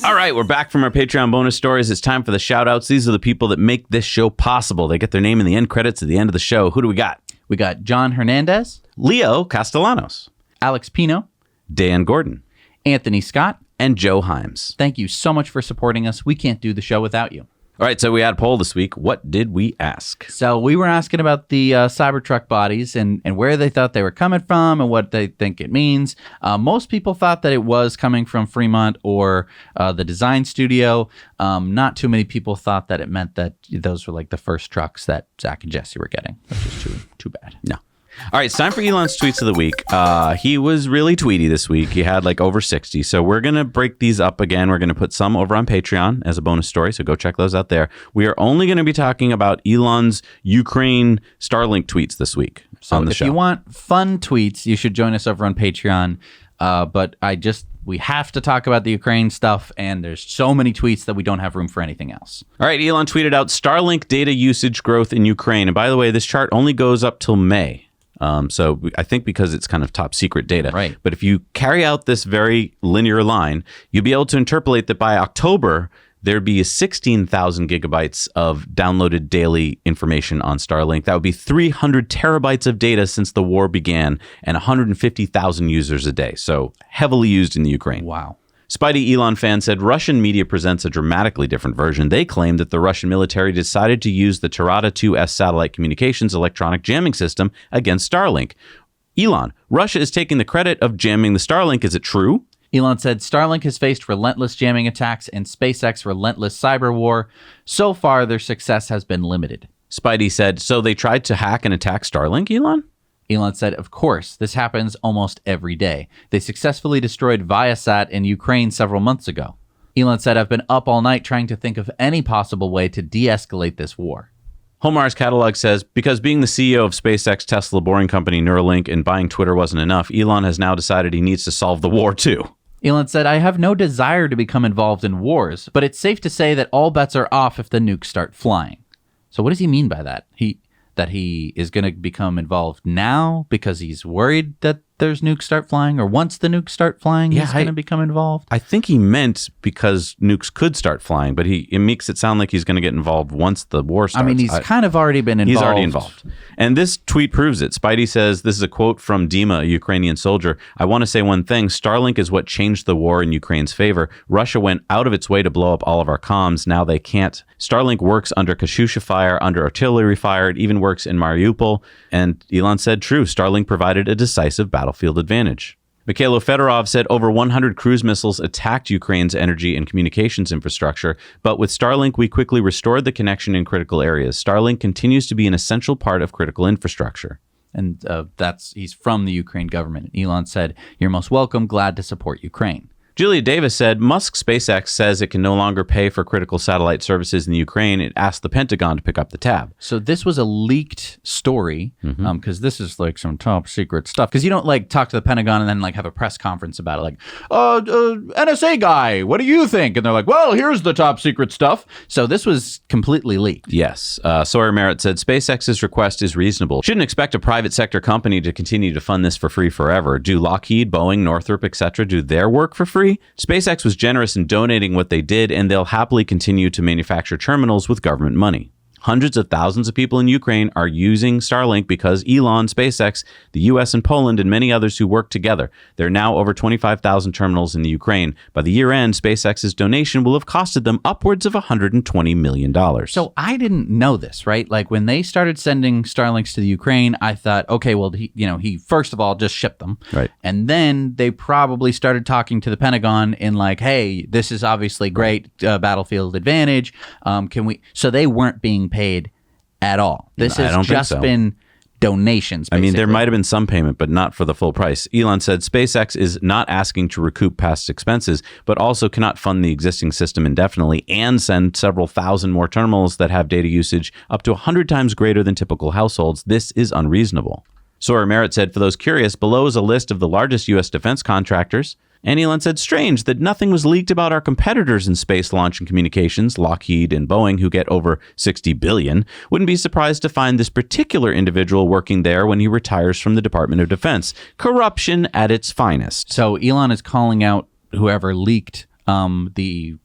All right, we're back from our Patreon bonus stories. It's time for the shout outs. These are the people that make this show possible. They get their name in the end credits at the end of the show. Who do we got? We got John Hernandez, Leo Castellanos, Alex Pino, Dan Gordon, Anthony Scott, and Joe Himes. Thank you so much for supporting us. We can't do the show without you. All right, so we had a poll this week. What did we ask? So we were asking about the Cybertruck bodies and where they thought they were coming from and what they think it means. Most people thought that it was coming from Fremont or the design studio. Not too many people thought that it meant that those were like the first trucks that Zach and Jesse were getting, which is too bad. No. All right, it's time for Elon's tweets of the week. He was really tweety this week. He had like over 60. So we're going to break these up again. We're going to put some over on Patreon as a bonus story. So go check those out there. We are only going to be talking about Elon's Ukraine Starlink tweets this week on the show. If you want fun tweets, you should join us over on Patreon. But we have to talk about the Ukraine stuff, and there's so many tweets that we don't have room for anything else. All right, Elon tweeted out Starlink data usage growth in Ukraine. And by the way, this chart only goes up till May. So I think because it's kind of top secret data. Right. But if you carry out this very linear line, you'll be able to interpolate that by October, there'd be 16,000 gigabytes of downloaded daily information on Starlink. That would be 300 terabytes of data since the war began and 150,000 users a day. So heavily used in the Ukraine. Wow. Spidey Elon fan said Russian media presents a dramatically different version. They claim that the Russian military decided to use the Tirada 2S satellite communications electronic jamming system against Starlink. Elon, Russia is taking the credit of jamming the Starlink. Is it true? Elon said Starlink has faced relentless jamming attacks and SpaceX relentless cyber war. So far, their success has been limited. Spidey said, so they tried to hack and attack Starlink, Elon? Elon said, of course, this happens almost every day. They successfully destroyed Viasat in Ukraine several months ago. Elon said, I've been up all night trying to think of any possible way to de-escalate this war. Homar's catalog says, because being the CEO of SpaceX, Tesla, Boring Company, Neuralink, and buying Twitter wasn't enough, Elon has now decided he needs to solve the war too. Elon said, I have no desire to become involved in wars, but it's safe to say that all bets are off if the nukes start flying. So what does he mean by that? That he is going to become involved now because he's worried that there's nukes start flying, or once the nukes start flying, he's going to become involved? I think he meant because nukes could start flying, but it makes it sound like he's going to get involved once the war starts. I mean, he's kind of already been involved. He's already involved. And this tweet proves it. Spidey says, this is a quote from Dima, a Ukrainian soldier. I want to say one thing. Starlink is what changed the war in Ukraine's favor. Russia went out of its way to blow up all of our comms. Now they can't. Starlink works under Katyusha fire, under artillery fire. It even works in Mariupol. And Elon said, true, Starlink provided a decisive battlefield advantage. Mikhailo Fedorov said over 100 cruise missiles attacked Ukraine's energy and communications infrastructure, but with Starlink, we quickly restored the connection in critical areas. Starlink continues to be an essential part of critical infrastructure. And he's from the Ukraine government. Elon said, you're most welcome, glad to support Ukraine. Julia Davis said, Musk SpaceX says it can no longer pay for critical satellite services in the Ukraine. It asked the Pentagon to pick up the tab. So this was a leaked story, because this is like some top secret stuff. Because you don't like talk to the Pentagon and then like have a press conference about it. Like, NSA guy, what do you think? And they're like, well, here's the top secret stuff. So this was completely leaked. Yes. Sawyer Merritt said, SpaceX's request is reasonable. Shouldn't expect a private sector company to continue to fund this for free forever. Do Lockheed, Boeing, Northrop, etc. do their work for free? SpaceX was generous in donating what they did, and they'll happily continue to manufacture terminals with government money. Hundreds of thousands of people in Ukraine are using Starlink because Elon, SpaceX, the US and Poland, and many others who work together. There are now over 25,000 terminals in the Ukraine. By the year end, SpaceX's donation will have costed them upwards of $120 million. So I didn't know this, right? Like when they started sending Starlinks to the Ukraine, I thought, okay, well, he first of all just shipped them. Right. And then they probably started talking to the Pentagon in like, hey, this is obviously great battlefield advantage. So they weren't being paid at all. This I has don't think just so. been donations, I mean, there basically. might have been some payment, but not for the full price. Elon said SpaceX is not asking to recoup past expenses, but also cannot fund the existing system indefinitely and send several thousand more terminals that have data usage up to 100 times greater than typical households. This is unreasonable. Sawyer Merritt said, for those curious, below is a list of the largest U.S. defense contractors. And Elon said, strange that nothing was leaked about our competitors in space launch and communications, Lockheed and Boeing, who get over $60 billion. Wouldn't be surprised to find this particular individual working there when he retires from the Department of Defense. Corruption at its finest. So Elon is calling out whoever leaked the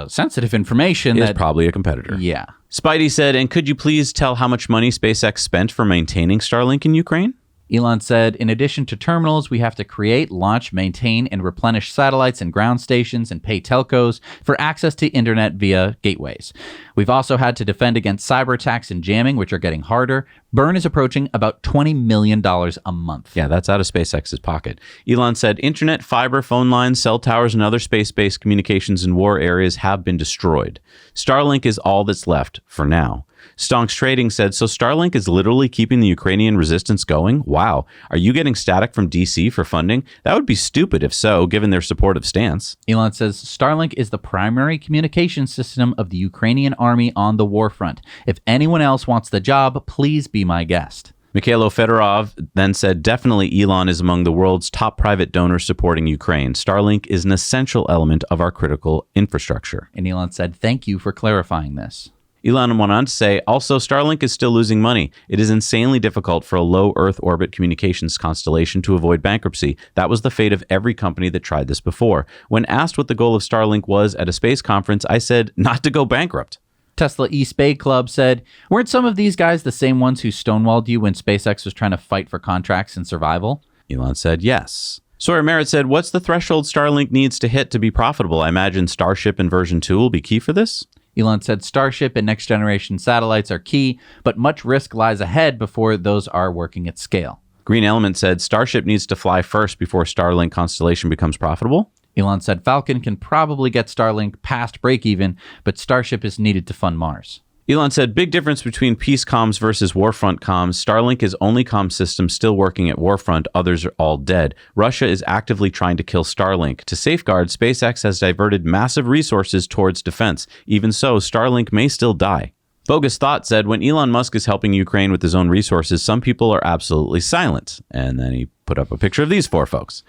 sensitive information. Is that probably a competitor. Yeah. Spidey said, and could you please tell how much money SpaceX spent for maintaining Starlink in Ukraine? Elon said, in addition to terminals, we have to create, launch, maintain, and replenish satellites and ground stations and pay telcos for access to internet via gateways. We've also had to defend against cyber attacks and jamming, which are getting harder. Burn is approaching about $20 million a month. Yeah, that's out of SpaceX's pocket. Elon said, internet, fiber, phone lines, cell towers, and other space-based communications in war areas have been destroyed. Starlink is all that's left for now. Stonks Trading said, so Starlink is literally keeping the Ukrainian resistance going? Wow. Are you getting static from DC for funding? That would be stupid if so, given their supportive stance. Elon says, Starlink is the primary communication system of the Ukrainian army on the war front. If anyone else wants the job, please be my guest. Mikhailo Fedorov then said, definitely Elon is among the world's top private donors supporting Ukraine. Starlink is an essential element of our critical infrastructure. And Elon said, thank you for clarifying this. Elon went on to say, also, Starlink is still losing money. It is insanely difficult for a low Earth orbit communications constellation to avoid bankruptcy. That was the fate of every company that tried this before. When asked what the goal of Starlink was at a space conference, I said, not to go bankrupt. Tesla eSpay Club said, weren't some of these guys the same ones who stonewalled you when SpaceX was trying to fight for contracts and survival? Elon said, yes. Sawyer Merritt said, what's the threshold Starlink needs to hit to be profitable? I imagine Starship and version 2 will be key for this? Elon said Starship and next-generation satellites are key, but much risk lies ahead before those are working at scale. Green Element said Starship needs to fly first before Starlink constellation becomes profitable. Elon said Falcon can probably get Starlink past break-even, but Starship is needed to fund Mars. Elon said, big difference between peace comms versus warfront comms. Starlink is only comm system still working at warfront. Others are all dead. Russia is actively trying to kill Starlink. To safeguard, SpaceX has diverted massive resources towards defense. Even so, Starlink may still die. Bogus Thought said, when Elon Musk is helping Ukraine with his own resources, some people are absolutely silent. And then he put up a picture of these four folks.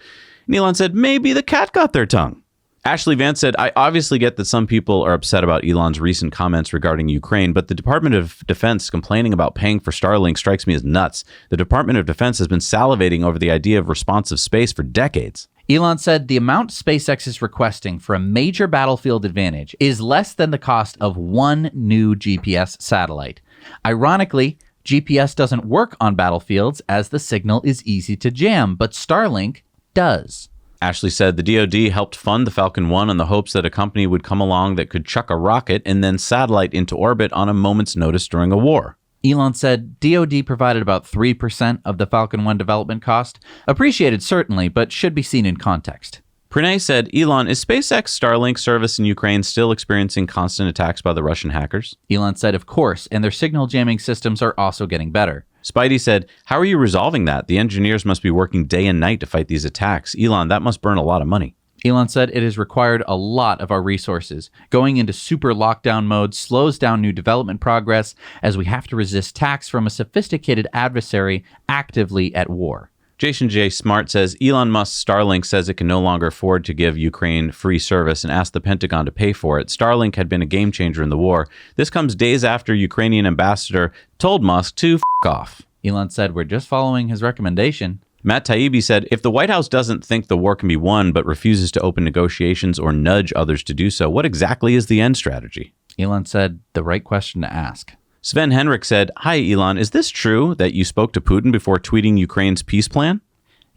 And Elon said, maybe the cat got their tongue. Ashley Vance said, I obviously get that some people are upset about Elon's recent comments regarding Ukraine, but the Department of Defense complaining about paying for Starlink strikes me as nuts. The Department of Defense has been salivating over the idea of responsive space for decades. Elon said the amount SpaceX is requesting for a major battlefield advantage is less than the cost of one new GPS satellite. Ironically, GPS doesn't work on battlefields as the signal is easy to jam, but Starlink does. Ashley said the DoD helped fund the Falcon 1 on the hopes that a company would come along that could chuck a rocket and then satellite into orbit on a moment's notice during a war. Elon said DoD provided about 3% of the Falcon 1 development cost. Appreciated certainly, but should be seen in context. Pranay said, Elon, is SpaceX Starlink service in Ukraine still experiencing constant attacks by the Russian hackers? Elon said, of course, and their signal jamming systems are also getting better. Spidey said, how are you resolving that? The engineers must be working day and night to fight these attacks. Elon, that must burn a lot of money. Elon said it has required a lot of our resources. Going into super lockdown mode slows down new development progress as we have to resist attacks from a sophisticated adversary actively at war. Jason J. Smart says, Elon Musk's Starlink says it can no longer afford to give Ukraine free service and asked the Pentagon to pay for it. Starlink had been a game changer in the war. This comes days after Ukrainian ambassador told Musk to f*** off. Elon said, we're just following his recommendation. Matt Taibbi said, if the White House doesn't think the war can be won but refuses to open negotiations or nudge others to do so, what exactly is the end strategy? Elon said, the right question to ask. Sven Henrik said, hi, Elon, is this true that you spoke to Putin before tweeting Ukraine's peace plan?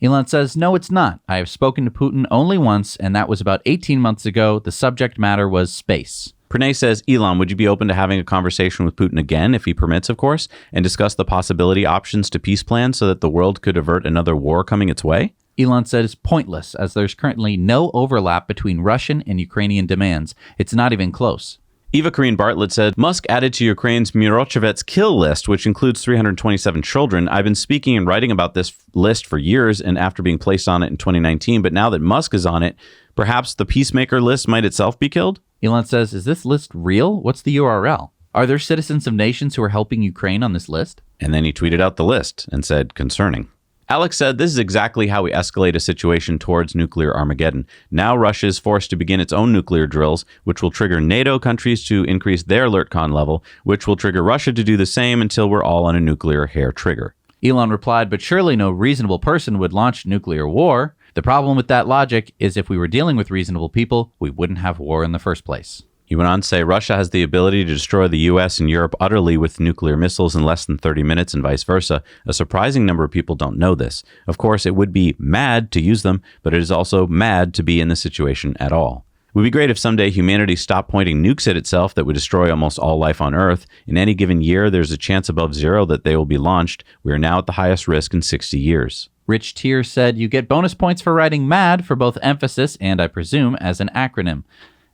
Elon says, no, it's not. I have spoken to Putin only once, and that was about 18 months ago. The subject matter was space. Pranay says, Elon, would you be open to having a conversation with Putin again, if he permits, of course, and discuss the possibility options to peace plan so that the world could avert another war coming its way? Elon said it's pointless, as there's currently no overlap between Russian and Ukrainian demands. It's not even close. Eva Karine Bartlett said, Musk added to Ukraine's Mirochevets kill list, which includes 327 children. I've been speaking and writing about this list for years and after being placed on it in 2019. But now that Musk is on it, perhaps the peacemaker list might itself be killed? Elon says, is this list real? What's the URL? Are there citizens of nations who are helping Ukraine on this list? And then he tweeted out the list and said, concerning. Alex said, this is exactly how we escalate a situation towards nuclear Armageddon. Now Russia is forced to begin its own nuclear drills, which will trigger NATO countries to increase their alertcon level, which will trigger Russia to do the same until we're all on a nuclear hair trigger. Elon replied, but surely no reasonable person would launch nuclear war. The problem with that logic is if we were dealing with reasonable people, we wouldn't have war in the first place. He went on to say Russia has the ability to destroy the U.S. and Europe utterly with nuclear missiles in less than 30 minutes and vice versa. A surprising number of people don't know this. Of course, it would be mad to use them, but it is also mad to be in this situation at all. It would be great if someday humanity stopped pointing nukes at itself that would destroy almost all life on Earth. In any given year, there's a chance above zero that they will be launched. We are now at the highest risk in 60 years. Rich Tier said, you get bonus points for writing MAD for both emphasis and, I presume, as an acronym.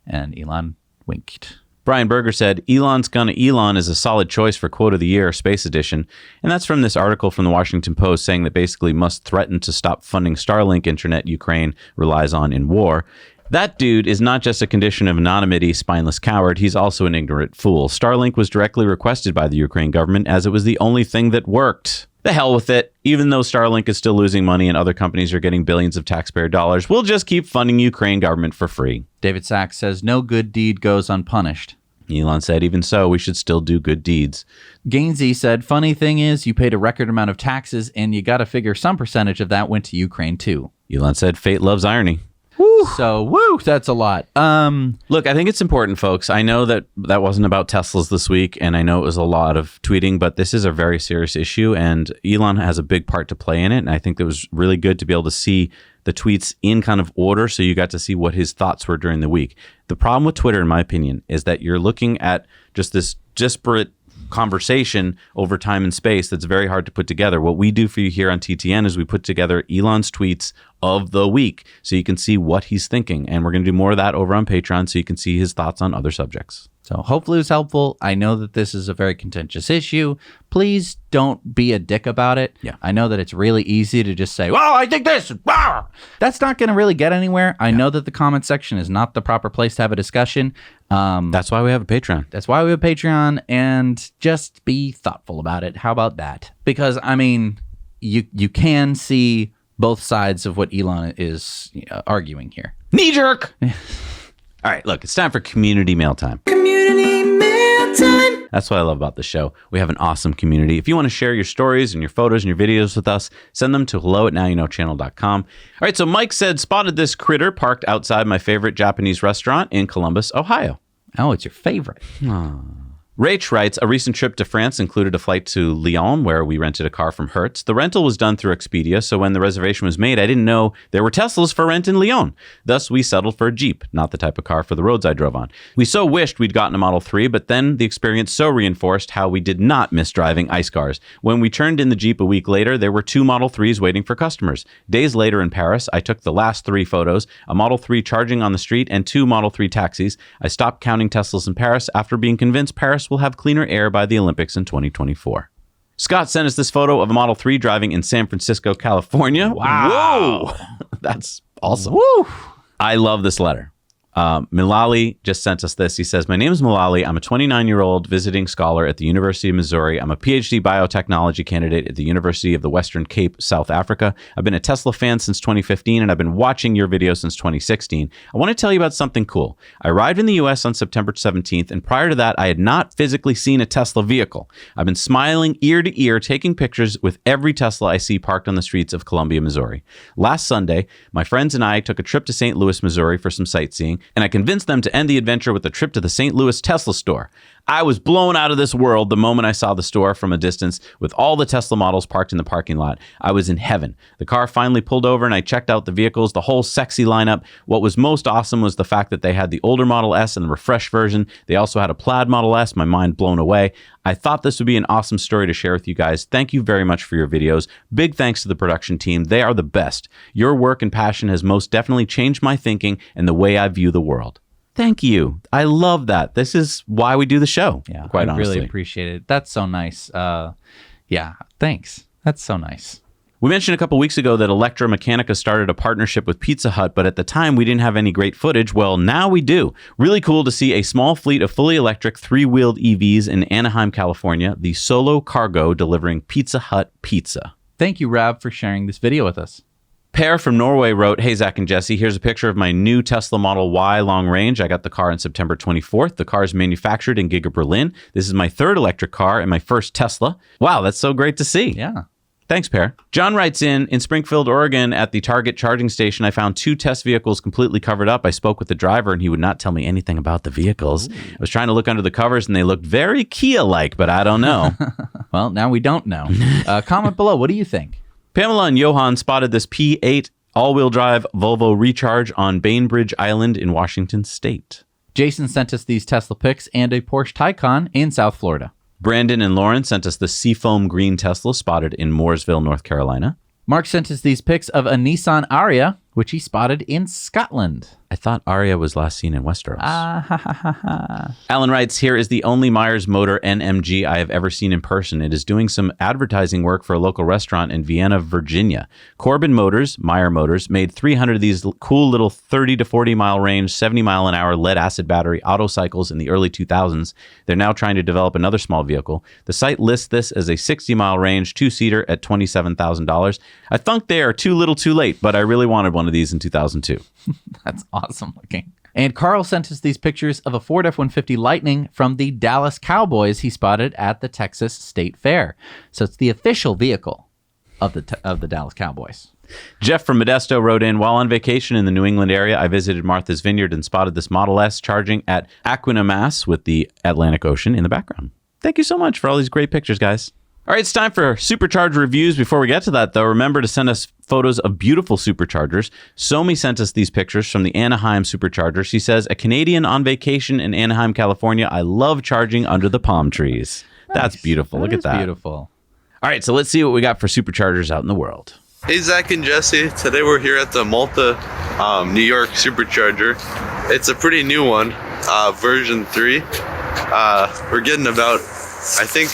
And Elon winked. Brian Berger said, Elon's gonna Elon is a solid choice for Quote of the Year, Space Edition. And that's from this article from the Washington Post saying that basically Musk threatened to stop funding Starlink internet Ukraine relies on in war. That dude is not just a condition of anonymity, spineless coward. He's also an ignorant fool. Starlink was directly requested by the Ukraine government as it was the only thing that worked. The hell with it. Even though Starlink is still losing money and other companies are getting billions of taxpayer dollars, we'll just keep funding Ukraine government for free. David Sachs says, no good deed goes unpunished. Elon said, even so, we should still do good deeds. Gainsey said, funny thing is, you paid a record amount of taxes and you got to figure some percentage of that went to Ukraine too. Elon said, fate loves irony. Woo. So, that's a lot. Look, I think it's important, folks. I know that wasn't about Teslas this week, and I know it was a lot of tweeting, but this is a very serious issue, and Elon has a big part to play in it, and I think it was really good to be able to see the tweets in kind of order, so you got to see what his thoughts were during the week. The problem with Twitter, in my opinion, is that you're looking at just this disparate conversation over time and space that's very hard to put together. What we do for you here on TTN is we put together Elon's tweets of the week so you can see what he's thinking. And we're going to do more of that over on Patreon so you can see his thoughts on other subjects. So hopefully it was helpful. I know that this is a very contentious issue. Please don't be a dick about it. Yeah. I know that it's really easy to just say, well, I think this. Blah. That's not going to really get anywhere. I know that the comment section is not the proper place to have a discussion. That's why we have a Patreon. That's why we have Patreon, and just be thoughtful about it. How about that? Because, I mean, you can see both sides of what Elon is arguing here. Knee jerk! All right, look, it's time for community mail time. Community mail time. That's what I love about the show. We have an awesome community. If you want to share your stories and your photos and your videos with us, send them to hello@nowyouknowchannel.com. All right, so Mike said, spotted this critter parked outside my favorite Japanese restaurant in Columbus, Ohio. Oh, it's your favorite. Rach writes, a recent trip to France included a flight to Lyon, where we rented a car from Hertz. The rental was done through Expedia, so when the reservation was made, I didn't know there were Teslas for rent in Lyon. Thus, we settled for a Jeep, not the type of car for the roads I drove on. We so wished we'd gotten a Model 3, but then the experience so reinforced how we did not miss driving ICE cars. When we turned in the Jeep a week later, there were 2 Model 3s waiting for customers. Days later in Paris, I took the last 3 photos, a Model 3 charging on the street and 2 Model 3 taxis. I stopped counting Teslas in Paris after being convinced Paris will have cleaner air by the Olympics in 2024. Scott sent us this photo of a Model 3 driving in San Francisco, California. Wow. Whoa! That's awesome. Woo! I love this letter. Milali just sent us this. He says, my name is Milali. I'm a 29-year-old visiting scholar at the University of Missouri. I'm a PhD biotechnology candidate at the University of the Western Cape, South Africa. I've been a Tesla fan since 2015, and I've been watching your videos since 2016. I want to tell you about something cool. I arrived in the U.S. on September 17th, and prior to that, I had not physically seen a Tesla vehicle. I've been smiling ear to ear, taking pictures with every Tesla I see parked on the streets of Columbia, Missouri. Last Sunday, my friends and I took a trip to St. Louis, Missouri for some sightseeing, and I convinced them to end the adventure with a trip to the St. Louis Tesla store. I was blown out of this world the moment I saw the store from a distance with all the Tesla models parked in the parking lot. I was in heaven. The car finally pulled over and I checked out the vehicles, the whole sexy lineup. What was most awesome was the fact that they had the older Model S and the refreshed version. They also had a plaid Model S, my mind blown away. I thought this would be an awesome story to share with you guys. Thank you very much for your videos. Big thanks to the production team. They are the best. Your work and passion has most definitely changed my thinking and the way I view the world. Thank you. I love that. This is why we do the show. Yeah, quite I honestly. really appreciate it. That's so nice. Yeah, thanks. That's so nice. We mentioned a couple weeks ago that Electromechanica started a partnership with Pizza Hut, but at the time we didn't have any great footage. Well, now we do. Really cool to see a small fleet of fully electric three-wheeled EVs in Anaheim, California, the Solo Cargo delivering Pizza Hut pizza. Thank you, Rob, for sharing this video with us. Per from Norway wrote, "Hey, Zach and Jesse, here's a picture of my new Tesla Model Y long range. I got the car on September 24th. The car is manufactured in Giga Berlin. This is my third electric car and my first Tesla. Wow, that's so great to see." Yeah. Thanks, Per. John writes in Springfield, Oregon, at the Target charging station, I found 2 test vehicles completely covered up. I spoke with the driver, and he would not tell me anything about the vehicles. Ooh. I was trying to look under the covers, and they looked very Kia-like, but I don't know. Well, now we don't know. Comment below. What do you think? Pamela and Johan spotted this P8 all-wheel drive Volvo Recharge on Bainbridge Island in Washington State. Jason sent us these Tesla pics and a Porsche Taycan in South Florida. Brandon and Lauren sent us the Seafoam Green Tesla spotted in Mooresville, North Carolina. Mark sent us these pics of a Nissan Ariya, which he spotted in Scotland. I thought Ariya was last seen in Westeros. Alan writes, "Here is the only Myers Motor NMG I have ever seen in person. It is doing some advertising work for a local restaurant in Vienna, Virginia. Corbin Motors, Meyer Motors, made 300 of these cool little 30 to 40 mile range, 70 mile an hour lead acid battery auto cycles in the early 2000s. They're now trying to develop another small vehicle. The site lists this as a 60 mile range, 2-seater at $27,000. I think they are too little too late, but I really wanted one of these in 2002. That's awesome looking. And Carl sent us these pictures of a Ford F-150 Lightning from the Dallas Cowboys he spotted at the Texas State Fair. So it's the official vehicle of the Dallas Cowboys. Jeff from Modesto wrote in, "While on vacation in the New England area, I visited Martha's Vineyard and spotted this Model S charging at Aquina, Mass with the Atlantic Ocean in the background." Thank you so much for all these great pictures, guys. All right, it's time for Supercharger reviews. Before we get to that, though, remember to send us photos of beautiful Superchargers. Somi sent us these pictures from the Anaheim Supercharger. She says, "A Canadian on vacation in Anaheim, California. I love charging under the palm trees." Nice. That's beautiful. Look at that. Beautiful. All right, so let's see what we got for Superchargers out in the world. Hey, Zach and Jesse. Today we're here at the Malta, New York Supercharger. It's a pretty new one, version 3. We're getting about, I think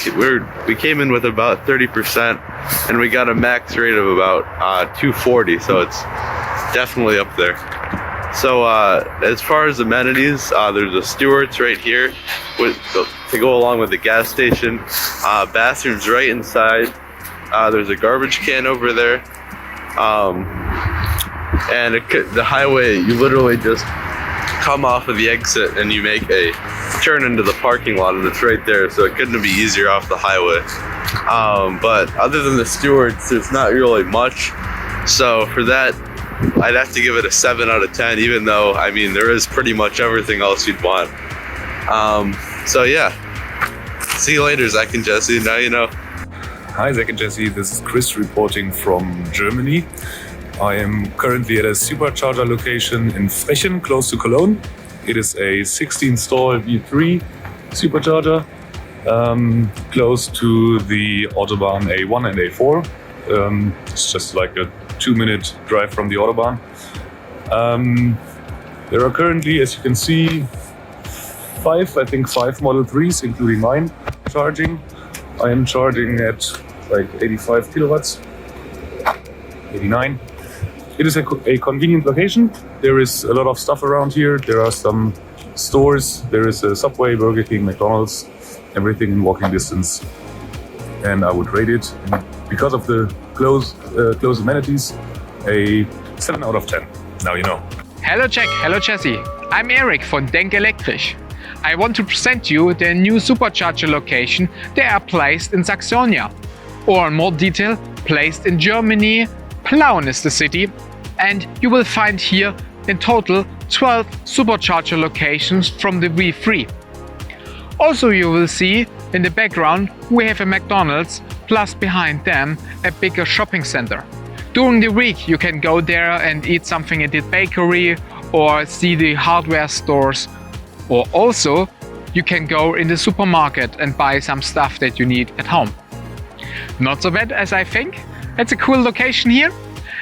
we came in with about 30%, and we got a max rate of about 240, so it's definitely up there. So as far as amenities, there's a Stewart's right here to go along with the gas station. Bathrooms right inside. There's a garbage can over there. And the highway, you literally just come off of the exit and you make a turn into the parking lot, and it's right there, so it couldn't be easier off the highway. But other than the Stewart's, there's not really much. So for that, I'd have to give it a 7 out of 10, even though, I mean, there is pretty much everything else you'd want. So yeah, see you later, Zach and Jesse. Now you know. Hi, Zach and Jesse. This is Chris reporting from Germany. I am currently at a Supercharger location in Frechen, close to Cologne. It is a 16-stall V3 Supercharger, close to the Autobahn A1 and A4. It's just like a 2-minute drive from the Autobahn. There are currently, as you can see, 5 Model 3s, including mine, charging. I am charging at like 85 kilowatts, 89. It is a convenient location. There is a lot of stuff around here. There are some stores. There is a Subway, Burger King, McDonald's, everything in walking distance. And I would rate it, because of the close amenities, a 7 out of 10. Now you know. Hello Jack, hello Jesse. I'm Eric von Denk Elektrisch. I want to present you the new Supercharger location. They are placed in Saxonia, or in more detail, placed in Germany. Plauen is the city, and you will find here in total 12 Supercharger locations from the V3. Also, you will see in the background we have a McDonald's, plus behind them a bigger shopping center. During the week you can go there and eat something at the bakery or see the hardware stores, or also you can go in the supermarket and buy some stuff that you need at home. Not so bad, as I think. It's a cool location here,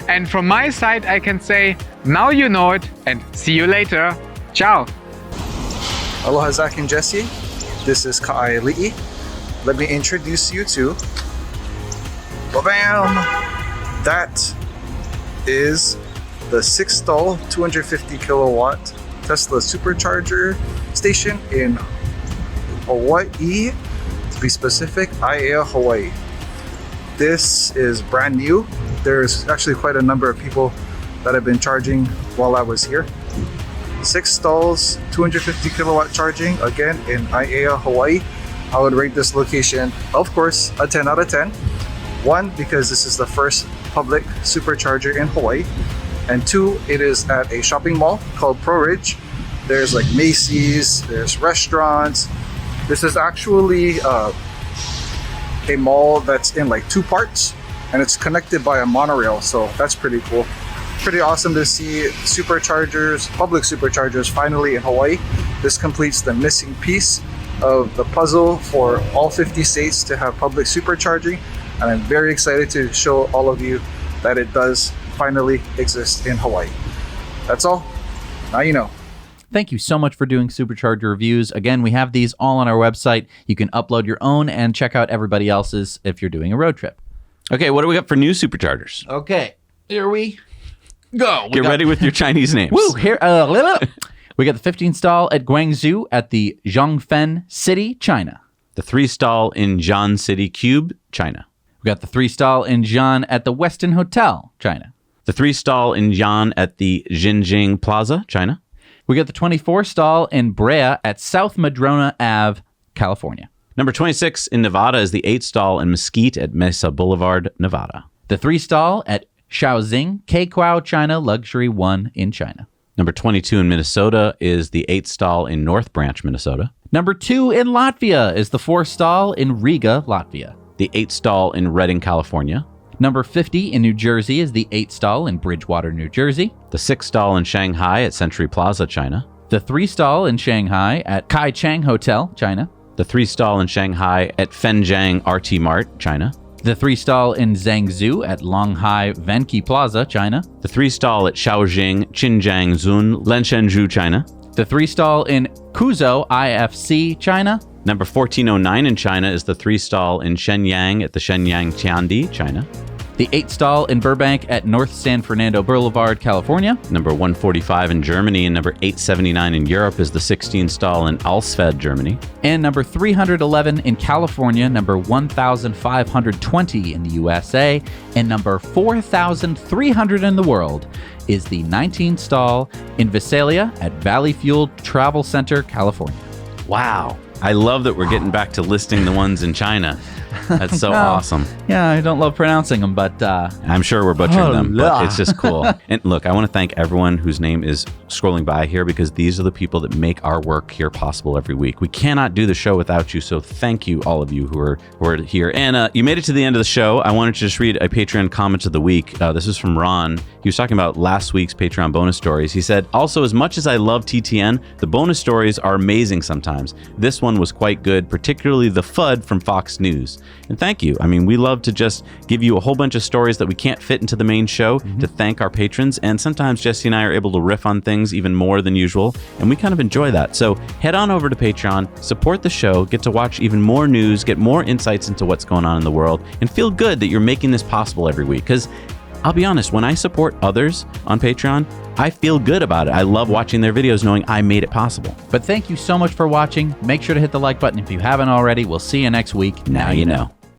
and from my side I can say, now you know it, and see you later. Ciao. Aloha, Zach and Jesse. This is Ka'ai Li'i. Let me introduce you to... Ba-bam! That is the 6-stall, 250 kilowatt Tesla Supercharger station in Hawaii. To be specific, Aiea, Hawaii. This is brand new. There's actually quite a number of people that have been charging while I was here. 6 stalls, 250 kilowatt charging, again in Aiea, Hawaii. I would rate this location, of course, a 10 out of 10. 1, because this is the first public supercharger in Hawaii. And 2, it is at a shopping mall called Pro Ridge. There's like Macy's, there's restaurants. This is actually a mall that's in like 2 parts, and it's connected by a monorail, so that's pretty cool. Pretty awesome to see superchargers, public superchargers, finally in Hawaii. This completes the missing piece of the puzzle for all 50 states to have public supercharging, and I'm very excited to show all of you that it does finally exist in Hawaii. That's all. Now you know. Thank you so much for doing Supercharger reviews. Again, we have these all on our website. You can upload your own and check out everybody else's if you're doing a road trip. Okay, what do we got for new superchargers? Okay, here we go. Get ready with your Chinese names. Woo! Here, we got the 15 stall at Guangzhou at the Zhongfen City, China. The 3 stall in Jian City Cube, China. We got the 3 stall in Jian at the Westin Hotel, China. The 3 stall in Jian at the Xinjiang Plaza, China. We got the 24 stall in Brea at South Madrona Ave, California. Number 26 in Nevada is the 8 stall in Mesquite at Mesa Boulevard, Nevada. The 3 stall at Shaoxing, Keikwao, China, Luxury 1 in China. Number 22 in Minnesota is the 8 stall in North Branch, Minnesota. Number 2 in Latvia is the 4 stall in Riga, Latvia. The 8 stall in Redding, California. Number 50 in New Jersey is the 8 stall in Bridgewater, New Jersey. The 6 stall in Shanghai at Century Plaza, China. The 3 stall in Shanghai at Kai Chang Hotel, China. The 3 stall in Shanghai at Fenjiang RT Mart, China. The 3 stall in Zhangzhou at Longhai Vanke Plaza, China. The 3 stall at Shaoxing Qinjiang Zun Lenshenju, China. The 3 stall in Kuzhou IFC, China. Number 1409 in China is the 3 stall in Shenyang at the Shenyang Tiandi, China. The 8 stall in Burbank at North San Fernando Boulevard, California. Number 145 in Germany and number 879 in Europe is the 16 stall in Alsfeld, Germany. And number 311 in California, number 1,520 in the USA, and number 4,300 in the world is the 19 stall in Visalia at Valley Fuel Travel Center, California. Wow. I love that we're getting back to listing the ones in China. That's so awesome. Yeah, I don't love pronouncing them, but... I'm sure we're butchering them, but it's just cool. And look, I want to thank everyone whose name is scrolling by here because these are the people that make our work here possible every week. We cannot do the show without you, so thank you, all of you who are here. And you made it to the end of the show. I wanted to just read a Patreon comment of the week. This is from Ron. He was talking about last week's Patreon bonus stories. He said, also, as much as I love TTN, the bonus stories are amazing sometimes. This one was quite good, particularly the FUD from Fox News. And thank you. I mean, we love to just give you a whole bunch of stories that we can't fit into the main show to thank our patrons. And sometimes Jesse and I are able to riff on things even more than usual. And we kind of enjoy that. So head on over to Patreon, support the show, get to watch even more news, get more insights into what's going on in the world, and feel good that you're making this possible every week. Because I'll be honest, when I support others on Patreon, I feel good about it. I love watching their videos knowing I made it possible. But thank you so much for watching. Make sure to hit the like button if you haven't already. We'll see you next week. Now you know.